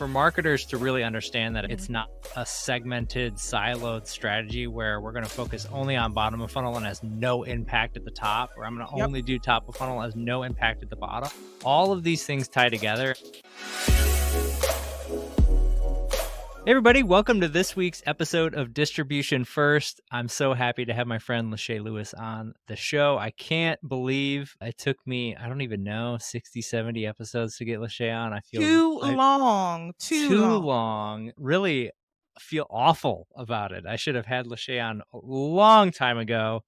for marketers to really understand that Mhm. it's not a segmented, siloed strategy where we're going to focus only on bottom of funnel and has no impact at the top, or I'm going to Yep. only do top of funnel, has no impact at the bottom. All of these things tie together. Hey everybody, welcome to this week's episode of Distribution First. I'm so happy to have my friend Lashay Lewis on the show. I can't believe it took me, I don't even know, 60, 70 episodes to get Lashay on. Too long, too Too long. long. Really feel awful about it. I should have had Lashay on a long time ago.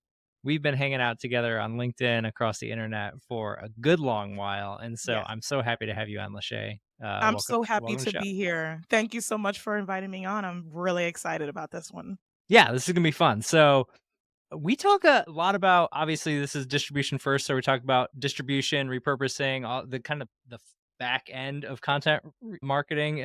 We've been hanging out together on LinkedIn across the internet for a good long while, and so Yes. I'm so happy to have you on, Lashay. I'm Welcome, so happy welcome to the to show. be here. Thank you so much for inviting me on. I'm really excited about this one. Yeah, this is gonna be fun. So we talk a lot about, obviously this is distribution first, so we talk about distribution, repurposing, all the kind of the back end of content marketing,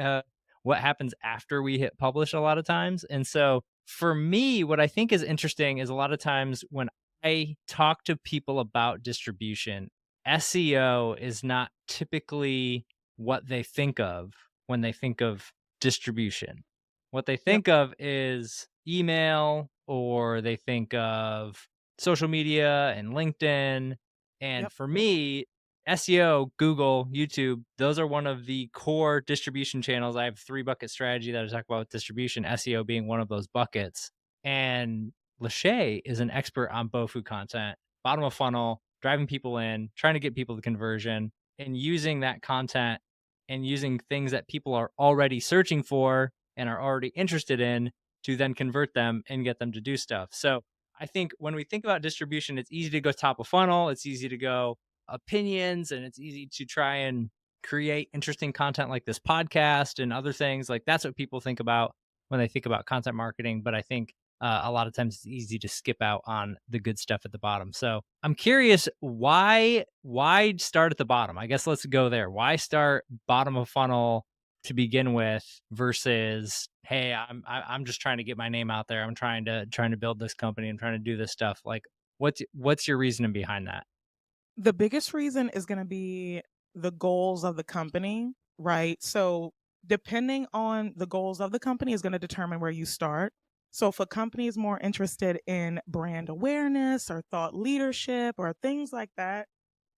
what happens after we hit publish a lot of times. And so for me, what I think is interesting is a lot of times when I talk to people about distribution, SEO is not typically what they think of when they think of distribution. What they Yep. think of is email, or they think of social media and LinkedIn. And Yep. for me, SEO, Google, YouTube, those are one of the core distribution channels. I have 3 bucket strategy that I talk about with distribution, SEO being one of those buckets. And Lashay is an expert on BOFU content, bottom of funnel, driving people in, trying to get people to conversion, and using that content and using things that people are already searching for and are already interested in to then convert them and get them to do stuff. So I think when we think about distribution, it's easy to go top of funnel, it's easy to go opinions, and it's easy to try and create interesting content like this podcast and other things. Like that's what people think about when they think about content marketing. But I think a lot of times it's easy to skip out on the good stuff at the bottom. So I'm curious, why start at the bottom? I guess let's go there. Why start bottom of funnel to begin with versus, hey, I'm just trying to get my name out there. I'm trying to build this company. I'm trying to do this stuff. Like what's your reasoning behind that? The biggest reason is going to be the goals of the company, right? So, depending on the goals of the company is going to determine where you start. So, if a company is more interested in brand awareness or thought leadership or things like that,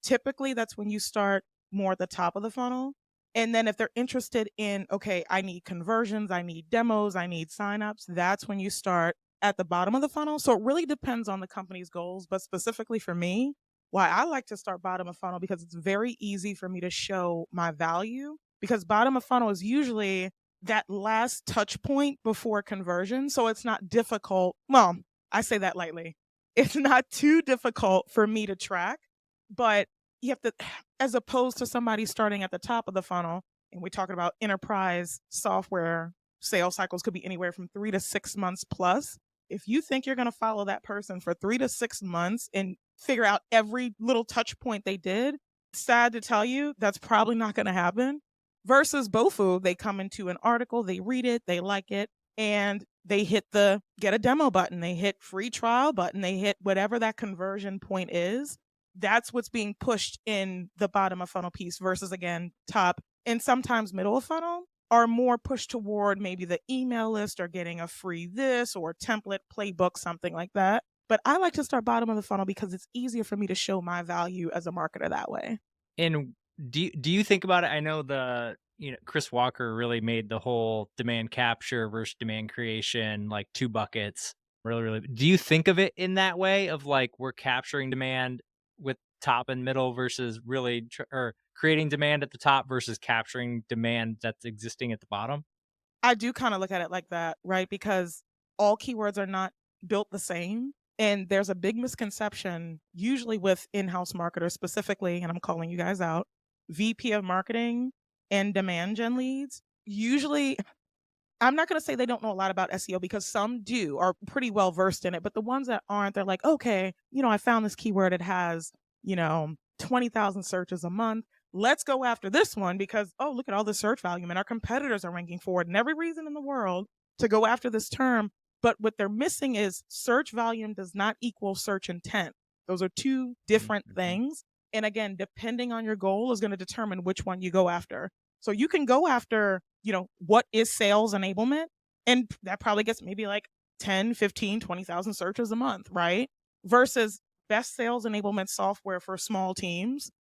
typically that's when you start more at the top of the funnel. And then if they're interested in, okay, I need conversions, I need demos, I need signups, that's when you start at the bottom of the funnel. So it really depends on the company's goals. But specifically for me, why I like to start bottom of funnel because it's very easy for me to show my value. Because bottom of funnel is usually that last touch point before conversion. So it's not difficult. Well, I say that lightly. It's not too difficult for me to track, but you have to, as opposed to somebody starting at the top of the funnel, and we're talking about enterprise software sales cycles could be anywhere from 3 to 6 months plus. If you think you're going to follow that person for 3 to 6 months and figure out every little touch point they did, sad to tell you, that's probably not going to happen. Versus BOFU, they come into an article, they read it, they like it, and they hit the get a demo button, they hit free trial button, they hit whatever that conversion point is. That's what's being pushed in the bottom of funnel piece versus again, top and sometimes middle of funnel are more pushed toward maybe the email list or getting a free this or template playbook, something like that. But I like to start bottom of the funnel because it's easier for me to show my value as a marketer that way. And do you think about it? I know Chris Walker really made the whole demand capture versus demand creation, like 2 buckets. Really, really. Do you think of it in that way of like we're capturing demand with top and middle versus really or creating demand at the top versus capturing demand that's existing at the bottom? I do kind of look at it like that, right? Because all keywords are not built the same. And there's a big misconception, usually with in house marketers specifically, and I'm calling you guys out, VP of marketing and demand gen leads. Usually, I'm not going to say they don't know a lot about SEO because some do are pretty well versed in it. But the ones that aren't, they're like, okay, I found this keyword. It has, 20,000 searches a month. Let's go after this one because, oh, look at all the search volume and our competitors are ranking for it and every reason in the world to go after this term. But what they're missing is search volume does not equal search intent. Those are two different Mhm. things. And again, depending on your goal is going to determine which one you go after. So you can go after, what is sales enablement? And that probably gets maybe like 10, 15, 20,000 searches a month, right? Versus best sales enablement software for small teams,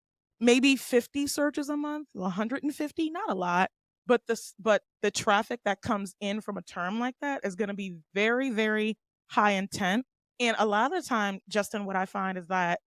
maybe 50 searches a month, 150, not a lot, but the traffic that comes in from a term like that is going to be very, very high intent. And a lot of the time, Justin, what I find is that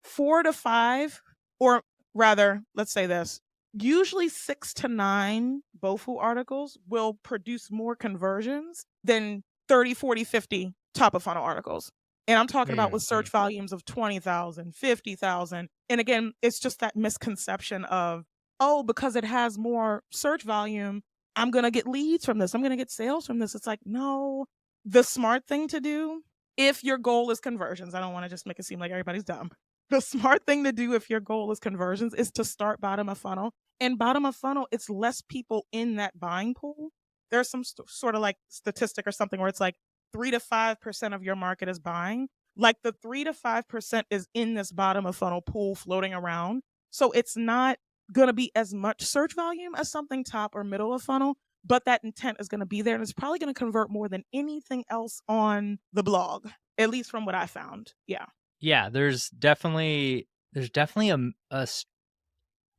4 to 5, or rather, let's say this, usually 6 to 9 BOFU articles will produce more conversions than 30, 40, 50 top of funnel articles. And I'm talking about with Mhm. search volumes of 20,000, 50,000. And again, it's just that misconception of, oh, because it has more search volume, I'm going to get leads from this. I'm going to get sales from this. It's like, no, the smart thing to do, if your goal is conversions, I don't want to just make it seem like everybody's dumb. The smart thing to do if your goal is conversions is to start bottom of funnel. And bottom of funnel, it's less people in that buying pool. There's some sort of like statistic or something where it's like 3 to 5% of your market is buying. Like the 3 to 5% is in this bottom of funnel pool floating around. So it's not going to be as much search volume as something top or middle of funnel, but that intent is going to be there and it's probably going to convert more than anything else on the blog, at least from what I found. Yeah. Yeah, there's definitely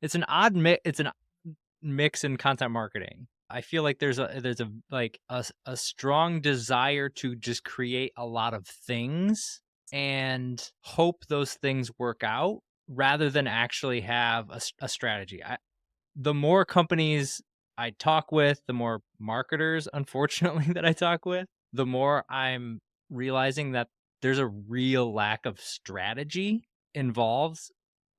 it's an odd mix in content marketing. I feel like there's a like a strong desire to just create a lot of things and hope those things work out rather than actually have a strategy. The more companies I talk with, the more marketers, unfortunately, that I talk with, the more I'm realizing that there's a real lack of strategy involved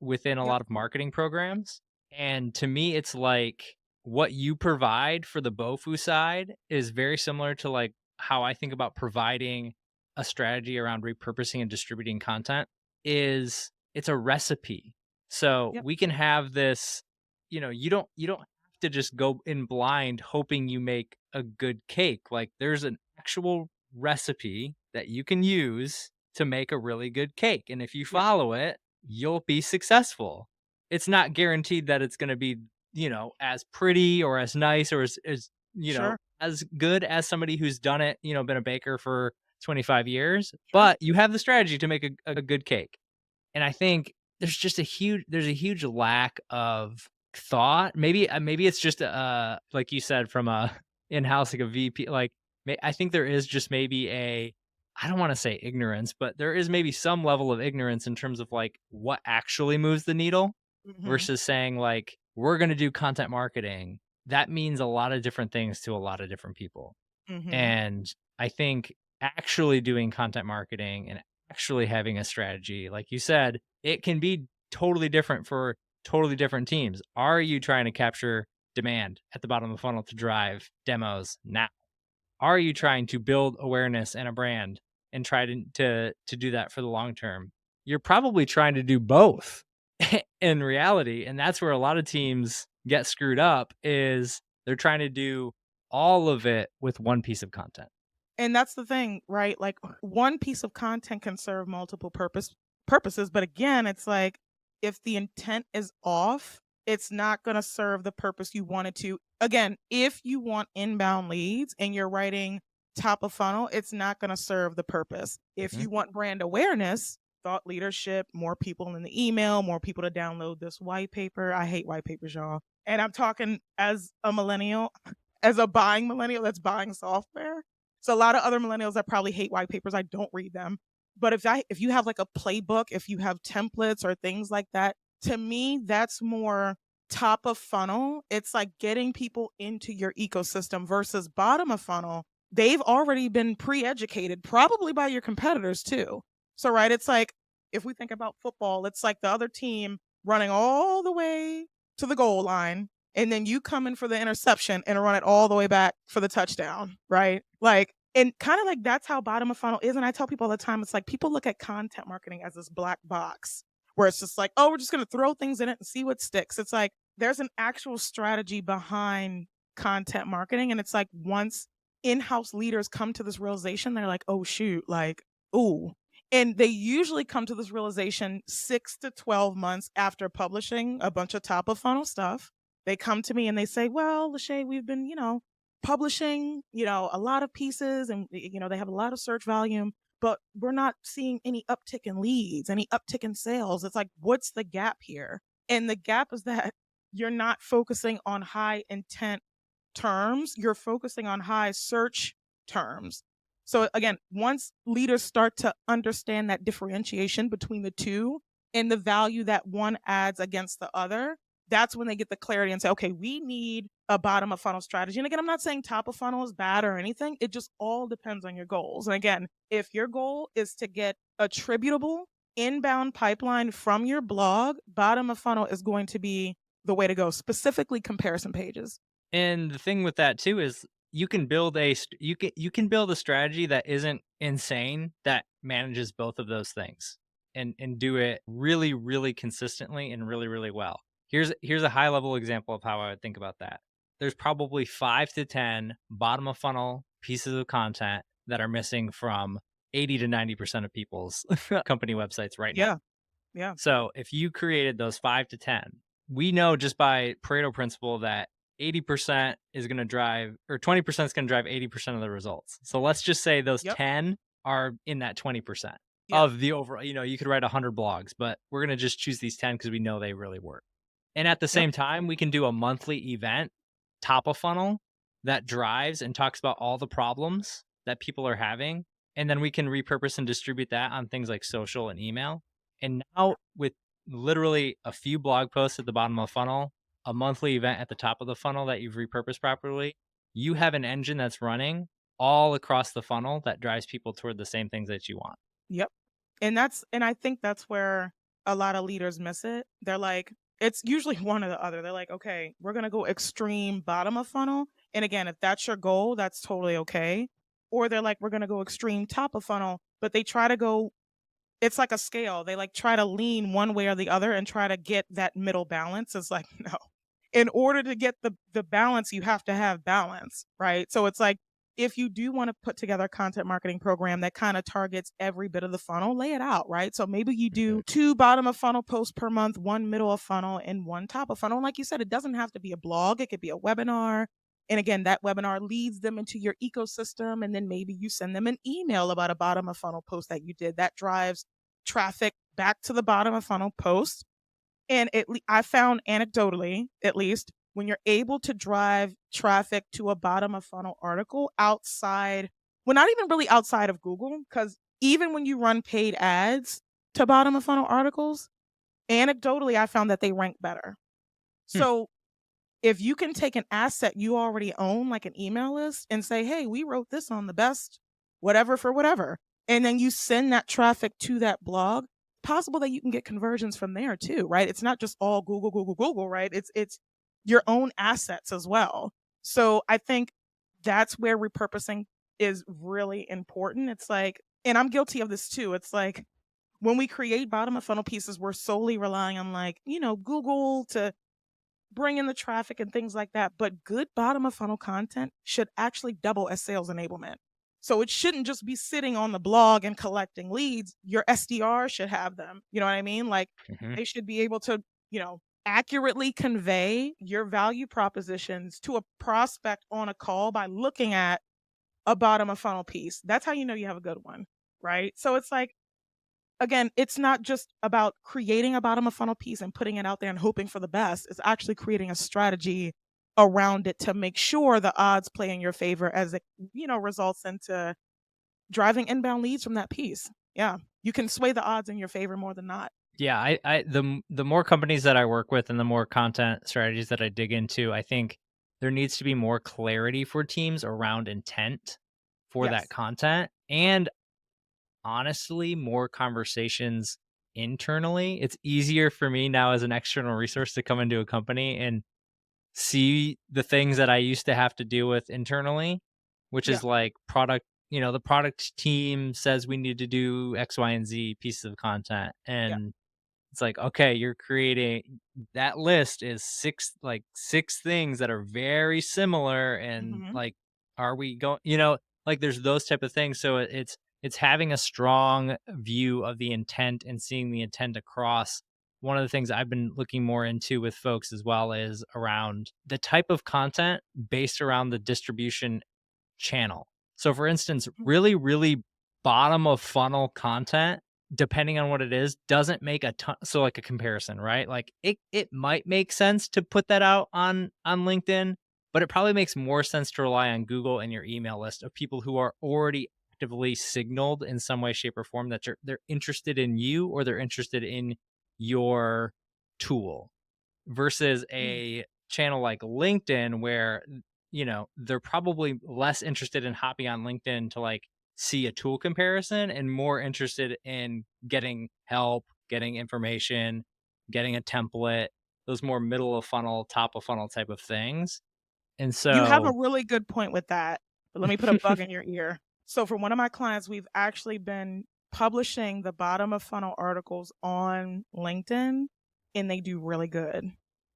within a Yep. lot of marketing programs. And to me, it's like what you provide for the BOFU side is very similar to like how I think about providing a strategy around repurposing and distributing content is it's a recipe. So Yep. we can have this, you don't have to just go in blind hoping you make a good cake. Like there's an actual recipe that you can use to make a really good cake. And if you Yep. follow it, you'll be successful. It's not guaranteed that it's going to be, as pretty or as nice or Sure. as good as somebody who's done it, been a baker for 25 years, Sure. but you have the strategy to make a good cake. And I think there's a huge lack of thought. Maybe it's just like you said from a in-house like a VP. Like I think there is just maybe I don't want to say ignorance, but there is maybe some level of ignorance in terms of like what actually moves the needle Mhm. versus saying like we're going to do content marketing. That means a lot of different things to a lot of different people. Mhm. And I think actually doing content marketing and actually having a strategy, like you said, it can be totally different for totally different teams. Are you trying to capture demand at the bottom of the funnel to drive demos now? Are you Yep. trying to build awareness and a brand and try to do that for the long term? You're probably trying to do both in reality, and that's where a lot of teams get screwed up is they're trying to do all of it with one piece of content. And that's the thing, right? Like one piece of content can serve multiple purposes, but again, it's like if the intent is off, it's not going to serve the purpose you wanted to. Again, if you want inbound leads and you're writing top of funnel, it's not going to serve the purpose. If Mhm. you want brand awareness, thought leadership, more people in the email, more people to download this white paper. I hate white papers, y'all. And I'm talking as a millennial, as a buying millennial that's buying software. So a lot of other millennials that probably hate white papers, I don't read them. But if you have like a playbook, if you have templates or things like that, to me that's more top of funnel. It's like getting people into your ecosystem versus bottom of funnel. They've already been pre-educated probably by your competitors too. So right, it's like if we think about football, it's like the other team running all the way to the goal line and then you come in for the interception and run it all the way back for the touchdown, right? Like, and kind of like that's how bottom of funnel is. And I tell people all the time, it's like people look at content marketing as this black box where it's just like, oh, we're just going to throw things in it and see what sticks. It's like there's an actual strategy behind content marketing. And it's like once in house leaders come to this realization, they're like, oh, shoot, like, ooh. And they usually come to this realization 6 to 12 months after publishing a bunch of top of funnel stuff They come to me and they say, "Well, Lashay, we've been, publishing, a lot of pieces and they have a lot of search volume, but we're not seeing any uptick in leads, any uptick in sales." It's like, what's the gap here? And the gap is that you're not focusing on high intent terms, you're focusing on high search terms. So again, once leaders start to understand that differentiation between the two and the value that one adds against the other, that's when they get the clarity and say, okay, we need a bottom of funnel strategy. And again, I'm not saying top of funnel is bad or anything. It just all depends on your goals. And again, if your goal is to get attributable inbound pipeline from your blog, bottom of funnel is going to be the way to go, specifically comparison pages. And the thing with that too is you can build you can build a strategy that isn't insane that manages both of those things and do it really really consistently and really really well. Here's a high level example of how I would think about that. There's probably 5 to 10 bottom of funnel pieces of content that are missing from 80 to 90% of people's company websites right now. Yeah. Yeah. So if you created those 5 to 10, we know just by Pareto principle that 80% is going to drive, or 20% is going to drive 80% of the results. So let's just say those Yep. 10 are in that 20% Yeah. of the overall, you could write 100 blogs, but we're going to just choose these 10 because we know they really work. And at the Yep. same time, we can do a monthly event, top of funnel, that drives and talks about all the problems that people are having. And then we can repurpose and distribute that on things like social and email. And now with literally a few blog posts at the bottom of the funnel, a monthly event at the top of the funnel that you've repurposed properly, you have an engine that's running all across the funnel that drives people toward the same things that you want. Yep. And I think that's where a lot of leaders miss it. They're like, it's usually one or the other. They're like, okay, we're gonna go extreme bottom of funnel. And again, if that's your goal, that's totally okay. Or they're like, we're gonna go extreme top of funnel, but they try to go, it's like a scale. They like try to lean one way or the other and try to get that middle balance. It's like, no. In order to get the balance, you have to have balance, right? So it's like if you do want to put together a content marketing program that kind of targets every bit of the funnel, lay it out, right? So maybe you Mhm. do 2 bottom of funnel posts per month, 1 middle of funnel, and 1 top of funnel. And like you said, it doesn't have to be a blog, it could be a webinar. And again, that webinar leads them into your ecosystem. And then maybe you send them an email about a bottom of funnel post that you did that drives traffic back to the bottom of funnel post. And I found anecdotally, at least, when you're able to drive traffic to a bottom of funnel article outside, well, not even really outside of Google, because even when you run paid ads to bottom of funnel articles, anecdotally, I found that they rank better. Hmm. So if you can take an asset you already own, like an email list, and say, hey, we wrote this on the best whatever for whatever, and then you send that traffic to that blog, possible that you can get conversions from there too, right? It's not just all Google, Google, Google, right? It's your own assets as well. So I think that's where repurposing is really important. It's like, and I'm guilty of this too. It's like when we create bottom of funnel pieces, we're solely relying on like, Google to bring in the traffic and things like that. But good bottom of funnel content should actually double as sales enablement. So it shouldn't just be sitting on the blog and collecting leads. Your SDR should have them. You know what I mean? Like Mhm. they should be able to, accurately convey your value propositions to a prospect on a call by looking at a bottom of funnel piece. That's how you know you have a good one. Right. So it's like, again, it's not just about creating a bottom of funnel piece and putting it out there and hoping for the best. It's actually creating a strategy around it to make sure the odds play in your favor as it, results into driving inbound leads from that piece. Yeah. You can sway the odds in your favor more than not. Yeah, the more companies that I work with and the more content strategies that I dig into, I think there needs to be more clarity for teams around intent for that Yes. content and honestly more conversations internally. It's easier for me now as an external resource to come into a company and see the things that I used to have to deal with internally, which Yeah. is like product, the product team says we need to do X, Y, and Z pieces of content. Yeah. And it's like, okay, you're creating that list is six things that are very similar. And Hmm. like, are we going, like there's those type of things. So it's having a strong view of the intent and seeing the intent across one of the things I've been looking more into with folks as well is around the type of content based around the distribution channel. So for instance, Mhm. really, really bottom of funnel content, depending on what it is, doesn't make a ton. So like a comparison, right? Like it might make sense to put that out on LinkedIn, but it probably makes more sense to rely on Google and your email list of people who are already actively signaled in some way, shape, or form that they're interested in you or they're interested in your tool versus Mm. a channel like LinkedIn where they're probably less interested in hopping on LinkedIn to like see a tool comparison and more interested in getting help, getting information, getting a template, those more middle of funnel, top of funnel type of things. And You have a so really good point with that, but let me put a bug in your ear. So for one of my clients, we've actually been publishing the bottom of funnel articles on LinkedIn, and they do really good.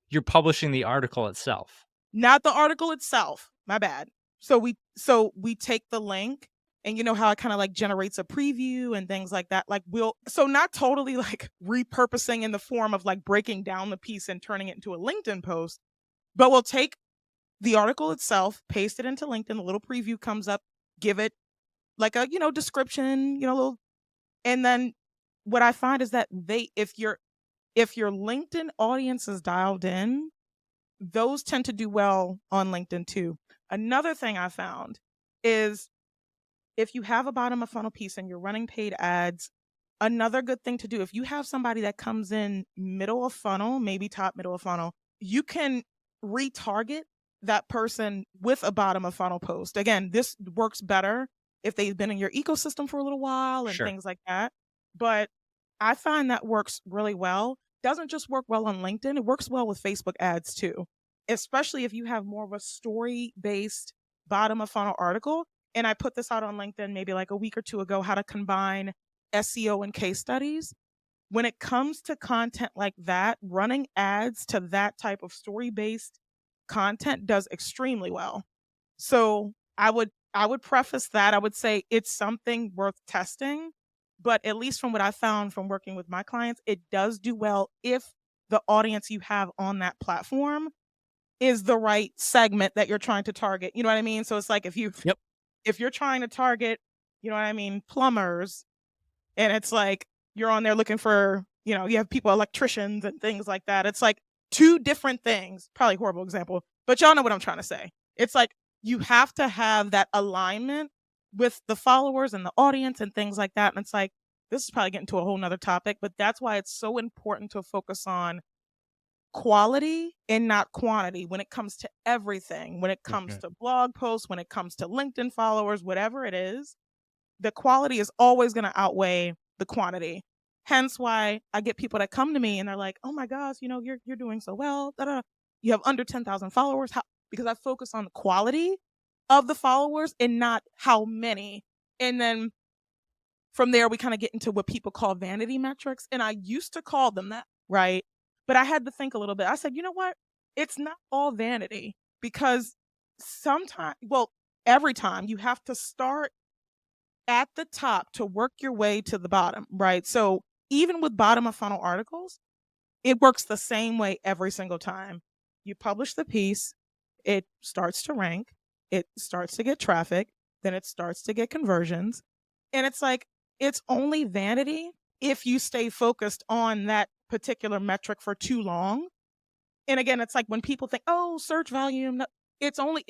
you're publishing the article itself. Not the article itself, my bad. So we take the link, and you know how it kinda, like, generates a preview and things like that, like, we'll so not totally, like, repurposing in the form of, like, breaking down the piece and turning it into a LinkedIn post, but we'll take the article itself, paste it into LinkedIn, a little preview comes up, give it, like, a, description, little, and then what I find is that they if your LinkedIn audience is dialed in, those tend to do well on LinkedIn too. Another thing I found is if you have a bottom of funnel piece and you're running paid ads, another good thing to do, if you have somebody that comes in middle of funnel, maybe top middle of funnel, you can retarget that person with a bottom of funnel post. Again, this works better if they've been in your ecosystem for a little while and Sure. things like that. But I find that works really well. Doesn't just work well on LinkedIn, it works well with Facebook ads too, especially if you have more of a story based bottom of funnel article. And I put this out on LinkedIn maybe like a week or two ago, how to combine SEO and case studies. When it comes to content like that, running ads to that type of story based content does extremely well. So I would preface that. I would say it's something worth testing, but at least from what I found from working with my clients, it does do well if the audience you have on that platform is the right segment that you're trying to target. You know what I mean? So it's like Yep. if you're trying to target, you know what I mean, plumbers, and it's like you're on there looking for, you have people, electricians and things like that. It's like two different things. Probably horrible example, but y'all know what I'm trying to say. It's like you have to have that alignment with the followers and the audience and things like that. And it's like, this is probably getting to a whole nother topic, but that's why it's so important to focus on quality and not quantity when it comes to everything, when it For comes sure. to blog posts, when it comes to LinkedIn followers, whatever it is, the quality is always going to outweigh the quantity. Hence why I get people that come to me and they're like, "Oh my gosh, you're doing so well. Da, da. You have under 10,000 followers." How? Because I focus on the quality of the followers and not how many. And then from there, we kind of get into what people call vanity metrics. And I used to call them that, right? But I had to think a little bit. I said, you know what? It's not all vanity because sometimes, well, every time you have to start at the top to work your way to the bottom, right? So even with bottom of funnel articles, it works the same way every single time. You publish the piece, it starts to rank, it starts to get traffic, then it starts to get conversions. And it's like, it's only vanity if you stay focused on that particular metric for too long. And again, it's like when people think, "Oh, search volume," no, it's only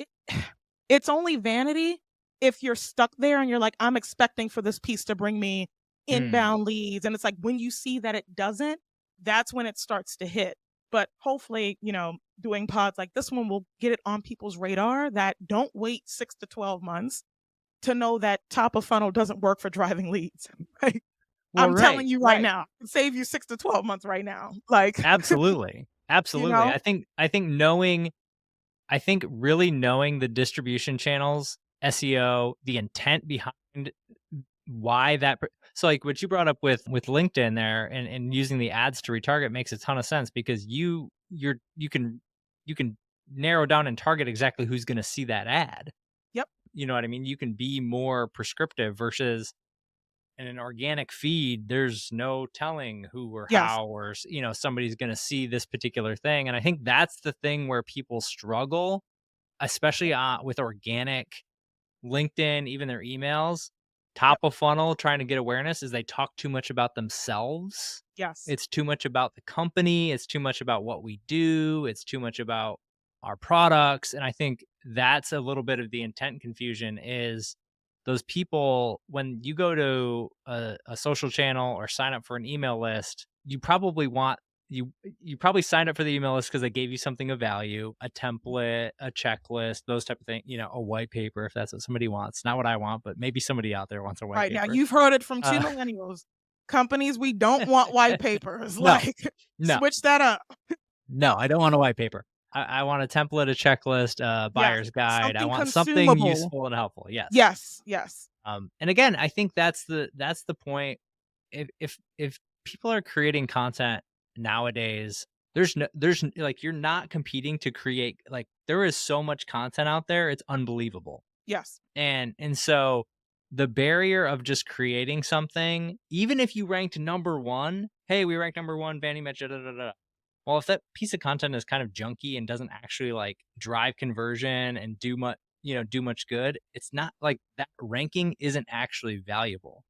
it's only vanity if you're stuck there and you're like, "I'm expecting for this piece to bring me Mm. inbound leads." And it's like when you see that it doesn't, that's when it starts to hit. But hopefully, doing pods like this one will get it on people's radar that don't wait 6 to 12 months to know that top of funnel doesn't work for driving leads. Like, Well, I'm telling right, you right right. now, it save you 6 to 12 months right now. Like, Absolutely. you Absolutely. know? I think really knowing the distribution channels, SEO, the intent behind why so like what you brought up with LinkedIn there and using the ads to retarget makes a ton of sense because you can narrow down and target exactly who's going to see that ad. Yep. You know what I mean? You can be more prescriptive versus in an organic feed, there's no telling who or Yes. how or somebody's going to see this particular thing. And I think that's the thing where people struggle, especially with organic LinkedIn, even their emails, Yep. top of funnel, trying to get awareness, is they talk too much about themselves. Yes. It's too much about the company. It's too much about what we do. It's too much about our products. And I think that's a little bit of the intent confusion is those people, when you go to a social channel or sign up for an email list, you probably want you probably signed up for the email list because they gave you something of value, a template, a checklist, those type of things, a white paper if that's what somebody wants. Not what I want, but maybe somebody out there wants a white Right, now paper. you've heard it from 2 Uh, millennials. Companies, we don't want white papers, no, like, no, switch that up. no, I don't want a white paper. I want a template, a checklist, a Yes, buyer's guide. I something want something consumable. useful and helpful. Yes. Yes, yes, And again, I think that's the point. If people are creating content nowadays, like you're not competing to create, like there is so much content out there, it's unbelievable. yes. And so the barrier of just creating something, even if you ranked number one, hey, we ranked number one, Vanity Match, da, da, da, da. Well, if that piece of content is kind of junky and doesn't actually like drive conversion and do much good, it's not like that ranking isn't actually valuable.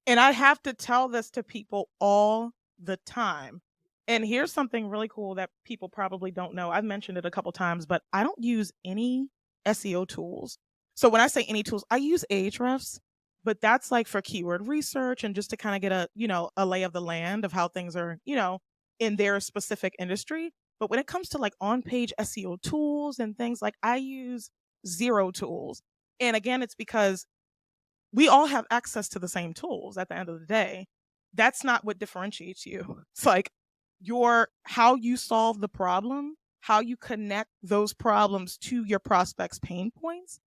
And I have to tell this to people all the time. And here's something really cool that people probably don't know. I've mentioned it a couple times, but I don't use any SEO tools. So when I say any tools, I use Ahrefs, but that's like for keyword research and just to kind of get a lay of the land of how things are, in their specific industry. But when it comes to like on-page SEO tools and things like I use zero tools. And again, it's because we all have access to the same tools at the end of the day. That's not what differentiates you. It's like how you solve the problem, how you connect those problems to your prospects' pain points.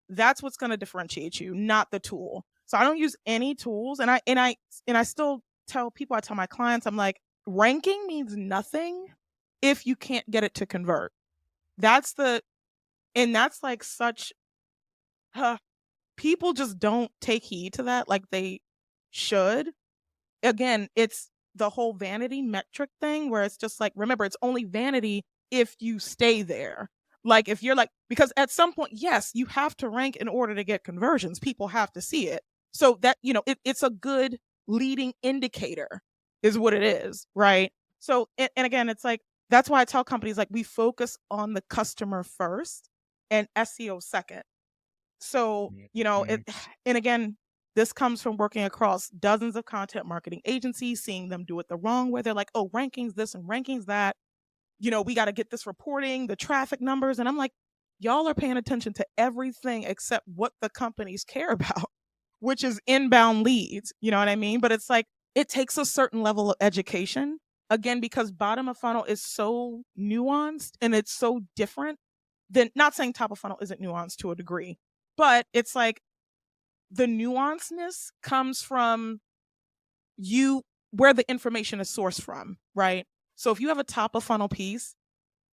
That's what's going to differentiate you, not the tool. So I don't use any tools, and I still tell people, I tell my clients, I'm like, ranking means nothing if you can't get it to convert. That's the and that's like such people just don't take heed to that like they should. Again, it's the whole vanity metric thing where it's just like, remember, it's only vanity if you stay there. Like, if you're like, because at some point, yes, you have to rank in order to get conversions. People have to see it. So that, it's a good leading indicator, is what it is. Right. So, and again, it's like, that's why I tell companies like we focus on the customer first and SEO second. So, Mhm. and again, this comes from working across dozens of content marketing agencies, seeing them do it the wrong way. They're like, oh, rankings this and rankings that. We got to get this reporting, the traffic numbers. And I'm like, y'all are paying attention to everything except what the companies care about, which is inbound leads. You know what I mean? But it's like, it takes a certain level of education. Again, because bottom of funnel is so nuanced and it's so different than, not saying top of funnel isn't nuanced to a degree, but it's like the nuanceness comes from you where the information is sourced from, right? So if you have a top of funnel piece,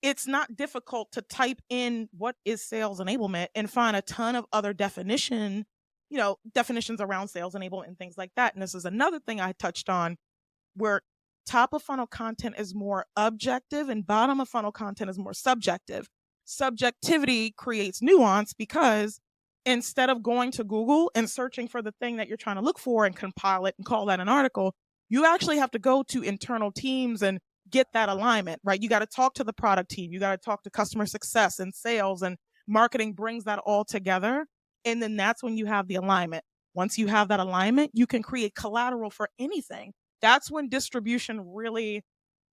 it's not difficult to type in what is sales enablement and find a ton of other definitions around sales enablement and things like that. And this is another thing I touched on where top of funnel content is more objective and bottom of funnel content is more subjective. Subjectivity creates nuance because instead of going to Google and searching for the thing that you're trying to look for and compile it and call that an article, you actually have to go to internal teams and get that alignment, right? You got to talk to the product team, you got to talk to customer success and sales, and marketing brings that all together. And then that's when you have the alignment. Once you have that alignment, you can create collateral for anything. That's when distribution really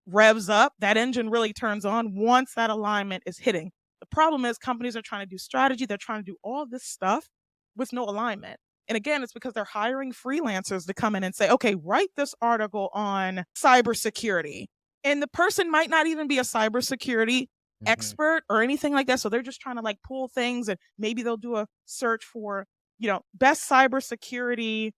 revs up. That engine really turns on once that alignment is hitting. The problem is companies are trying to do strategy. They're trying to do all this stuff with no alignment. And again, it's because they're hiring freelancers to come in and say, okay, write this article on cybersecurity. And the person might not even be a cybersecurity Mhm. expert or anything like that. So they're just trying to like pull things, and maybe they'll do a search for, best cybersecurity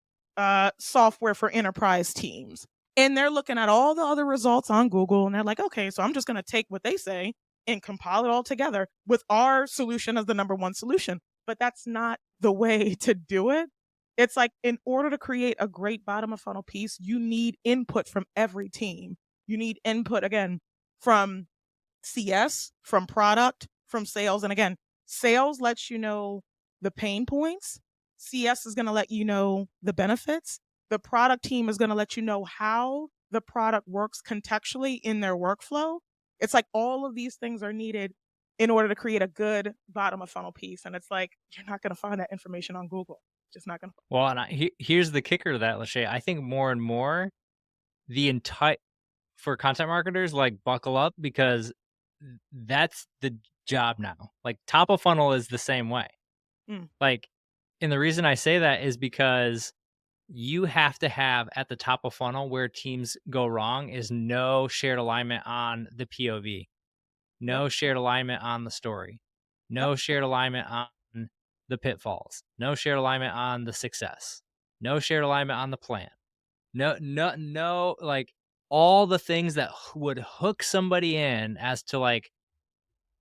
software for enterprise teams. And they're looking at all the other results on Google and they're like, okay, so I'm just going to take what they say and compile it all together with our solution as the number one solution. But that's not the way to do it. It's like in order to create a great bottom of funnel piece, you need input from every team. You need input again from CS, from product, from sales. And again, sales lets you know the pain points. CS is going to let you know the benefits. The product team is going to let you know how the product works contextually in their workflow. It's like all of these things are needed in order to create a good bottom of funnel piece. And it's like, you're not going to find that information on Google. Just not going to. Well, and here's the kicker to that, Lachey. I think more and more the entire for content marketers, like, buckle up because that's the job now. Like, top of funnel is the same way. Mm, Like, and the reason I say that is because you have to have at the top of funnel where teams go wrong is no shared alignment on the POV, yep. no shared alignment on the story, Yep. no shared alignment on the pitfalls, no shared alignment on the success, no shared alignment on the plan. No, like, all the things that would hook somebody in as to, like,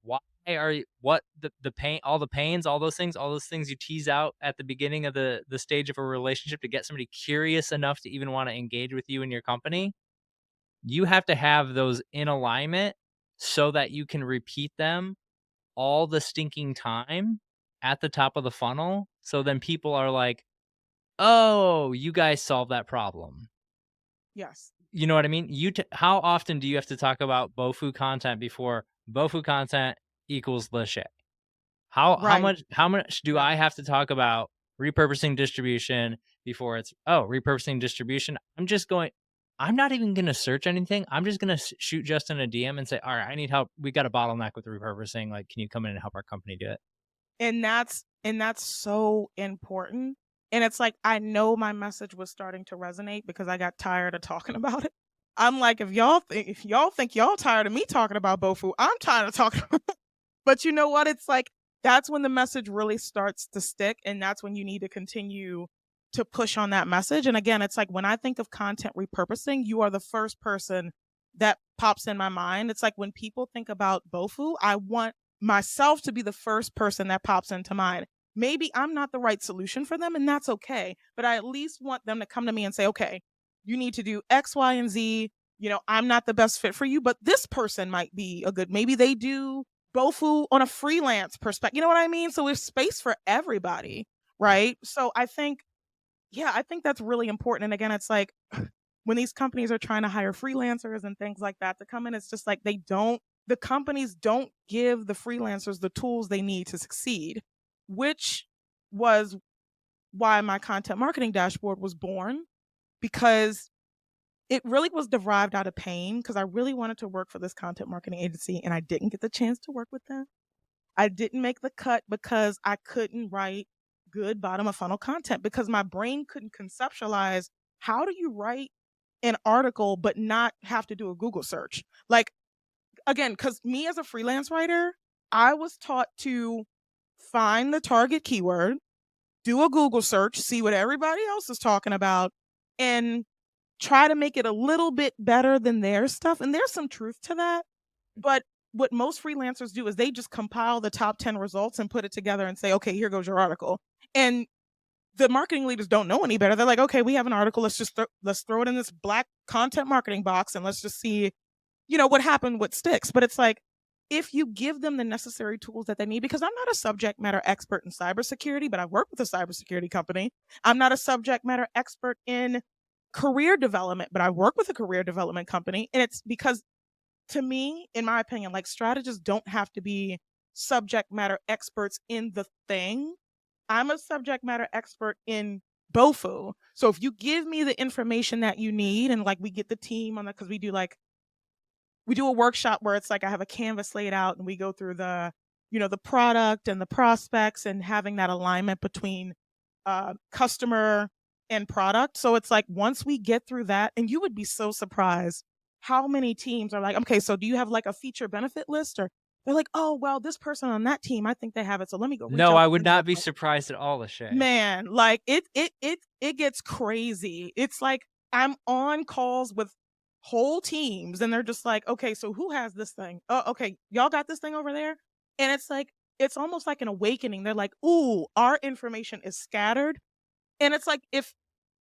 why are you what the pain all the pains, all those things you tease out at the beginning of the stage of a relationship to get somebody curious enough to even wanna engage with you and your company, you have to have those in alignment so that you can repeat them all the stinking time at the top of the funnel, so then people are like, "Oh, you guys solved that problem." Yes. You know what I mean? How often do you have to talk about BOFU content before BOFU content equals Lashay? Right. How much do Yeah. I have to talk about repurposing distribution before it's, "Oh, repurposing distribution." I'm not even gonna search anything. I'm just gonna shoot Justin a DM and say, "Alright, I need help. We got a bottleneck with repurposing, like, can you come in and help our company do it?" And that's so important. And it's like I know my message was starting to resonate because I got tired of talking about it. I'm like, if y'all think y'all tired of me talking about BOFU, I'm tired of talking. But you know what? It's like that's when the message really starts to stick, and that's when you need to continue to push on that message. And again, it's like when I think of content repurposing, you are the first person that pops in my mind. It's like when people think about BOFU, I want myself to be the first person that pops into mind. Maybe I'm not the right solution for them, and that's okay. But I at least want them to come to me and say, okay, you need to do X, Y, and Z. I'm not the best fit for you, but this person might be a good, maybe they do BOFU on a freelance perspective. You know what I mean? So there's space for everybody, right? So I think that's really important. And again, it's like when these companies are trying to hire freelancers and things like that to come in, it's just like the companies don't give the freelancers the tools they need to succeed, which was why my content marketing dashboard was born because it really was derived out of pain because I really wanted to work for this content marketing agency and I didn't get the chance to work with them. I didn't make the cut because I couldn't write good bottom of funnel content because my brain couldn't conceptualize how do you write an article but not have to do a Google search. Like again, cuz me as a freelance writer, I was taught to find the target keyword, do a Google search, see what everybody else is talking about and try to make it a little bit better than their stuff. And there's some truth to that. But what most freelancers do is they just compile the top 10 results and put it together and say, okay, here goes your article. And the marketing leaders don't know any better. They're like, okay, we have an article. Let's throw it in this black content marketing box and let's just see, what happened, what sticks. But it's like, if you give them the necessary tools that they need, because I'm not a subject matter expert in cybersecurity, but I work with a cybersecurity company. I'm not a subject matter expert in career development, but I work with a career development company. And it's because to me, in my opinion, like strategists don't have to be subject matter experts in the thing. I'm a subject matter expert in BOFU. So if you give me the information that you need and like we get the team on that, because we do a workshop where it's like I have a canvas laid out and we go through the product and the prospects and having that alignment between customer and product. So it's like once we get through that, and you would be so surprised how many teams are like, okay, so do you have like a feature benefit list? Or they're like, oh, well, this person on that team, I think they have it. So let me go reach No, out I to would them. So not it's be like, surprised at all, Lachey. man, like it gets crazy. It's like I'm on calls with whole teams and they're just like, okay, so who has this thing? Oh, okay, y'all got this thing over there? And it's like it's almost like an awakening. They're like, ooh, our information is scattered And it's like, if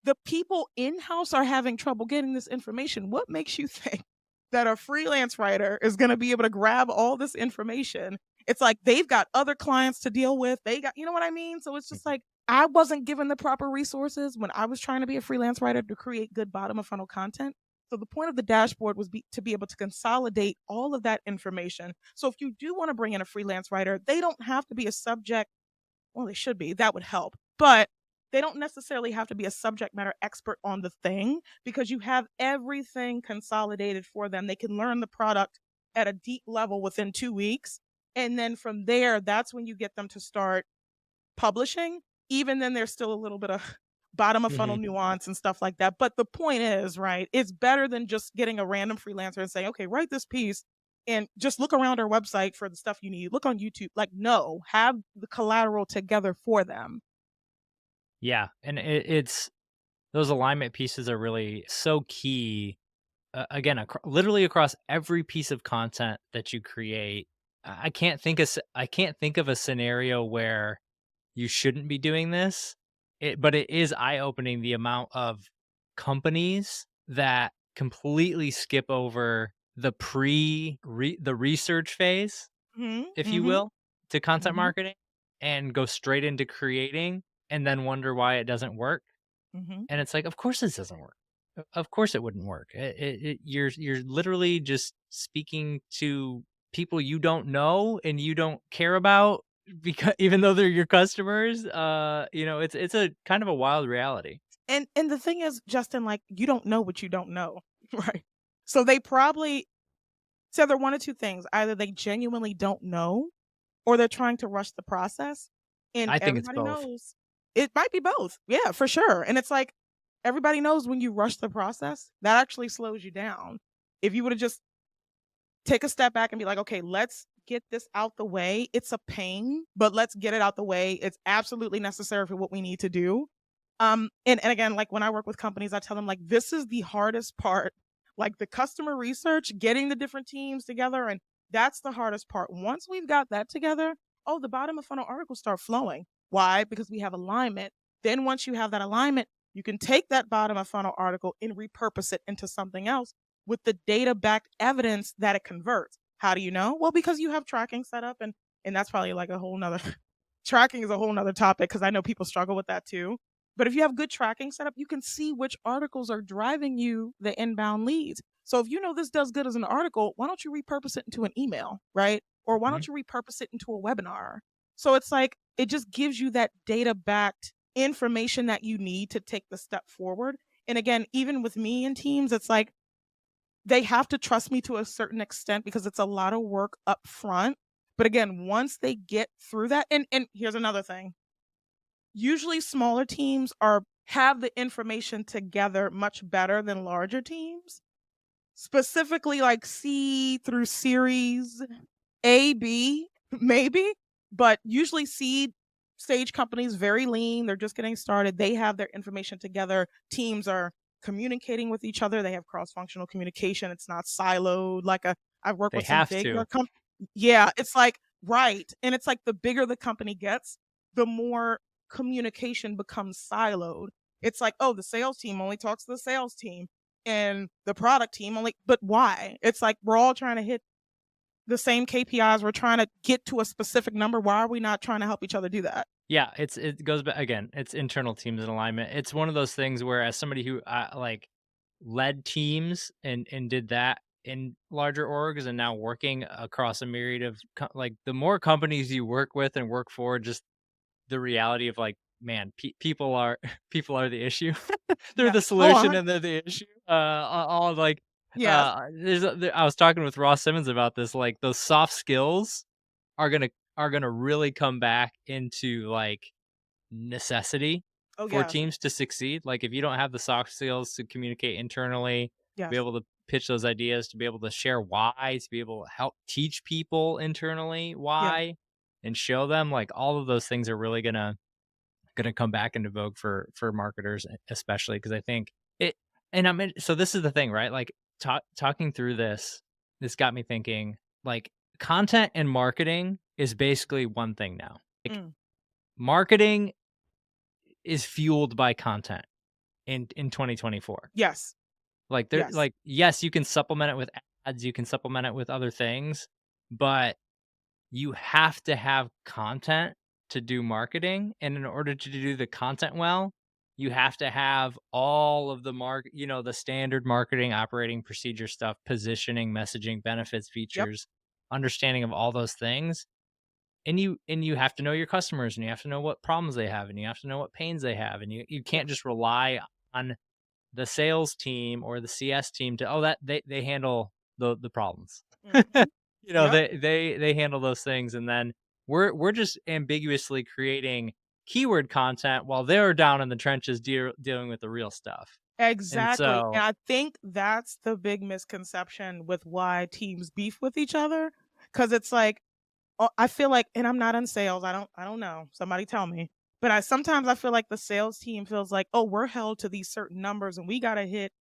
the people in-house are having trouble getting this information, what makes you think that a freelance writer is gonna be able to grab all this information? It's like they've got other clients to deal with. They got, you know what I mean? So it's just Mhm. like I wasn't given the proper resources when I was trying to be a freelance writer to create good bottom of funnel content. So the point of the dashboard was to be able to consolidate all of that information. So if you do want to bring in a freelance writer, they don't have to be a subject, well, they should be, that would help. But they don't necessarily have to be a subject matter expert on the thing because you have everything consolidated for them. They can learn the product at a deep level within 2 weeks. And then from there, that's when you get them to start publishing. Even then, there's still a little bit of bottom of funnel Mhm. nuance and stuff like that. But the point is, right, it's better than just getting a random freelancer and saying, okay, write this piece and just look around our website for the stuff you need. Look on YouTube. Like, no, have the collateral together for them. Yeah, and it's those alignment pieces are really so key. Again, literally across every piece of content that you create. I can't think of a scenario where you shouldn't be doing this. But it is eye-opening the amount of companies that completely skip over the research phase, Mhm, if you mhm, will, to content mhm, marketing and go straight into creating and then wonder why it doesn't work. mhm. And it's like, of course this doesn't work. Of course it wouldn't work. You're literally just speaking to people you don't know and you don't care about because even though they're your customers, it's a kind of a wild reality. And the thing is, Justin, like, you don't know what you don't know, right? So they probably so they're one of 2 things. Either they genuinely don't know or they're trying to rush the process, and I think it's everybody both. knows it might be both. Yeah, for sure, and it's like, everybody knows when you rush the process, that actually slows you down. If you would've just take a step back and be like, "Okay, let's get this out the way. It's a pain, but let's get it out the way. It's absolutely necessary for what we need to do." And again, like when I work with companies, I tell them like this is the hardest part, like the customer research, getting the different teams together, and that's the hardest part. Once we've got that together, oh, the bottom of funnel articles start flowing. Why? Because we have alignment. Then once you have that alignment, you can take that bottom of funnel article and repurpose it into something else with the data backed evidence that it converts. How do you know? Well, because you have tracking set up, and that's probably like a whole nother tracking is a whole nother topic because I know people struggle with that too. But if you have good tracking set up, you can see which articles are driving you the inbound leads. So if you know this does good as an article, why don't you repurpose it into an email, right? Or why Mhm. don't you repurpose it into a webinar? So it's like it just gives you that data backed information that you need to take the step forward. And again, even with me and teams, it's like they have to trust me to a certain extent because it's a lot of work up front. But again, once they get through that, and here's another thing. Usually smaller teams are have the information together much better than larger teams. Specifically like C through series A, B, maybe, but usually seed stage companies very lean, they're just getting started, they have their information together, teams are communicating with each other, they have cross-functional communication, it's not siloed like a I've worked They with some have bigger to. yeah, it's like right, and it's like the bigger the company gets, the more communication becomes siloed. It's like, "Oh, the sales team only talks to the sales team, and the product team only," but why? It's like we're all trying to hit the same KPIs, we're trying to get to a specific number, why are we not trying to help each other do that? Yeah, it goes back again. It's internal teams and alignment. It's one of those things where, as somebody who like led teams and did that in larger orgs, and now working across a myriad of like the more companies you work with and work for, just the reality of like, man, people are people are the issue. They're the Yes. Oh, solution and they're the issue. All like yes. I was talking with Ross Simmons about this. Like those soft skills are gonna really come back into like necessity Oh, for yes. teams to succeed. Like if you don't have the soft skills to communicate internally, to be Yes. able to pitch those ideas, to be able to share why, to be able to help teach people internally Yeah. why and show them, like all of those things are really gonna come back into vogue for marketers, especially because I think it. And so this is the thing, right? Like talking through this got me thinking. Like content and marketing is basically one thing now. Like Mm. marketing is fueled by content in 2024. Yes. Like, Yes. yes, you can supplement it with ads, you can supplement it with other things, but you have to have content to do marketing, and in order to do the content well, you have to have all of the the standard marketing operating procedure stuff, positioning, messaging, benefits, Yep. features, understanding of all those things. And you have to know your customers, and you have to know what problems they have, and you have to know what pains they have, and you Yep. can't just rely on the sales team or the CS team to, oh, that they handle the problems. Mhm. Yep. They handle those things, and then we're just ambiguously creating keyword content while they're down in the trenches dealing with the real stuff. And Exactly, and so I think that's the big misconception with why teams beef with each other, because it's like, I feel like, and I'm not in sales, I don't know, somebody tell me, but I feel like the sales team feels like, "Oh, we're held to these certain numbers, and we gotta hit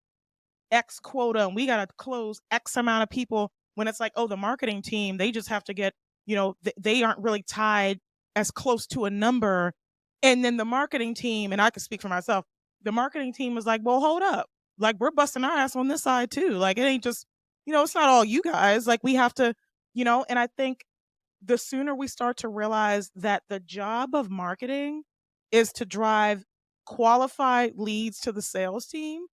X quota, and we gotta close X amount of people," when it's like, "Oh, the marketing team, they just have to get," they aren't really tied as close to a number, and then the marketing team, and I can speak for myself, the marketing team is like, "Well, hold up, like, we're busting our ass on this side too, like, it ain't just, it's not all you guys, like, we have to," and I think the sooner we start to realize that the job of marketing is to drive qualified leads to the sales team,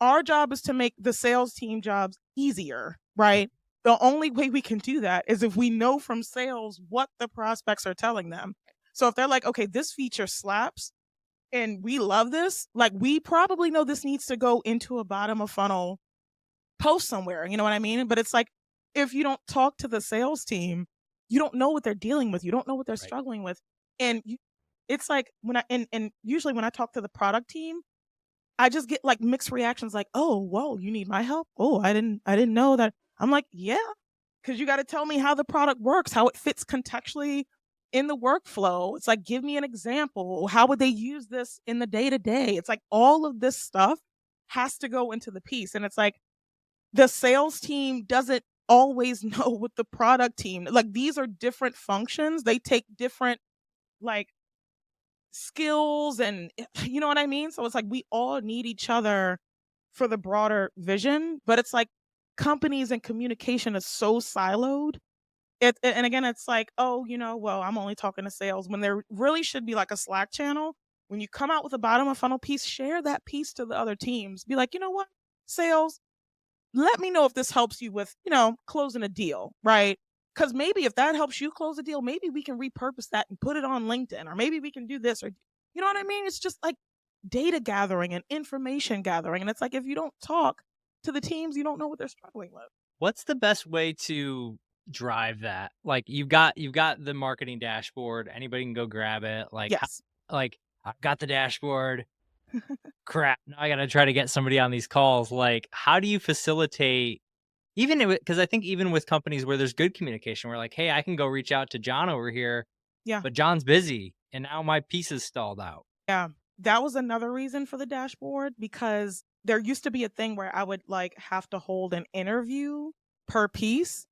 our job is to make the sales team jobs easier, right? The only way we can do that is if we know from sales what the prospects are telling them. So if they're like, okay, this feature slaps and we love this, like we probably know this needs to go into a bottom of funnel post somewhere. You know what I mean? But it's like, if you don't talk to the sales team, you don't know what they're dealing with. You don't know what they're right. struggling with. And it's like and usually when I talk to the product team, I just get like mixed reactions like, "Oh, whoa, you need my help? Oh, I didn't know that." I'm like, "Yeah, cuz you got to tell me how the product works, how it fits contextually in the workflow." It's like, "Give me an example. How would they use this in the day to day?" It's like all of this stuff has to go into the piece, and it's like the sales team doesn't always know what the product team, like these are different functions. They take different like skills and you know what I mean? So it's like we all need each other for the broader vision, but it's like companies and communication is so siloed. And again, it's like, oh, well, I'm only talking to sales when there really should be like a Slack channel. When you come out with a bottom of funnel piece, share that piece to the other teams. Be like, you know what, sales, let me know if this helps you with, closing a deal, right? Because maybe if that helps you close a deal, maybe we can repurpose that and put it on LinkedIn, or maybe we can do this, or you know what I mean? It's just like data gathering and information gathering. And it's like if you don't talk to the teams, you don't know what they're struggling with. What's the best way to drive that? Like, you've got the marketing dashboard, anybody can go grab it. Yes. Like, I've got the dashboard. Crap, now I gotta try to get somebody on these calls. Like, how do you facilitate, even because I think even with companies where there's good communication, we're like, "Hey, I can go reach out to John over here, Yeah. but John's busy, and now my piece is stalled out." Yeah. That was another reason for the dashboard because there used to be a thing where I would like have to hold an interview per piece.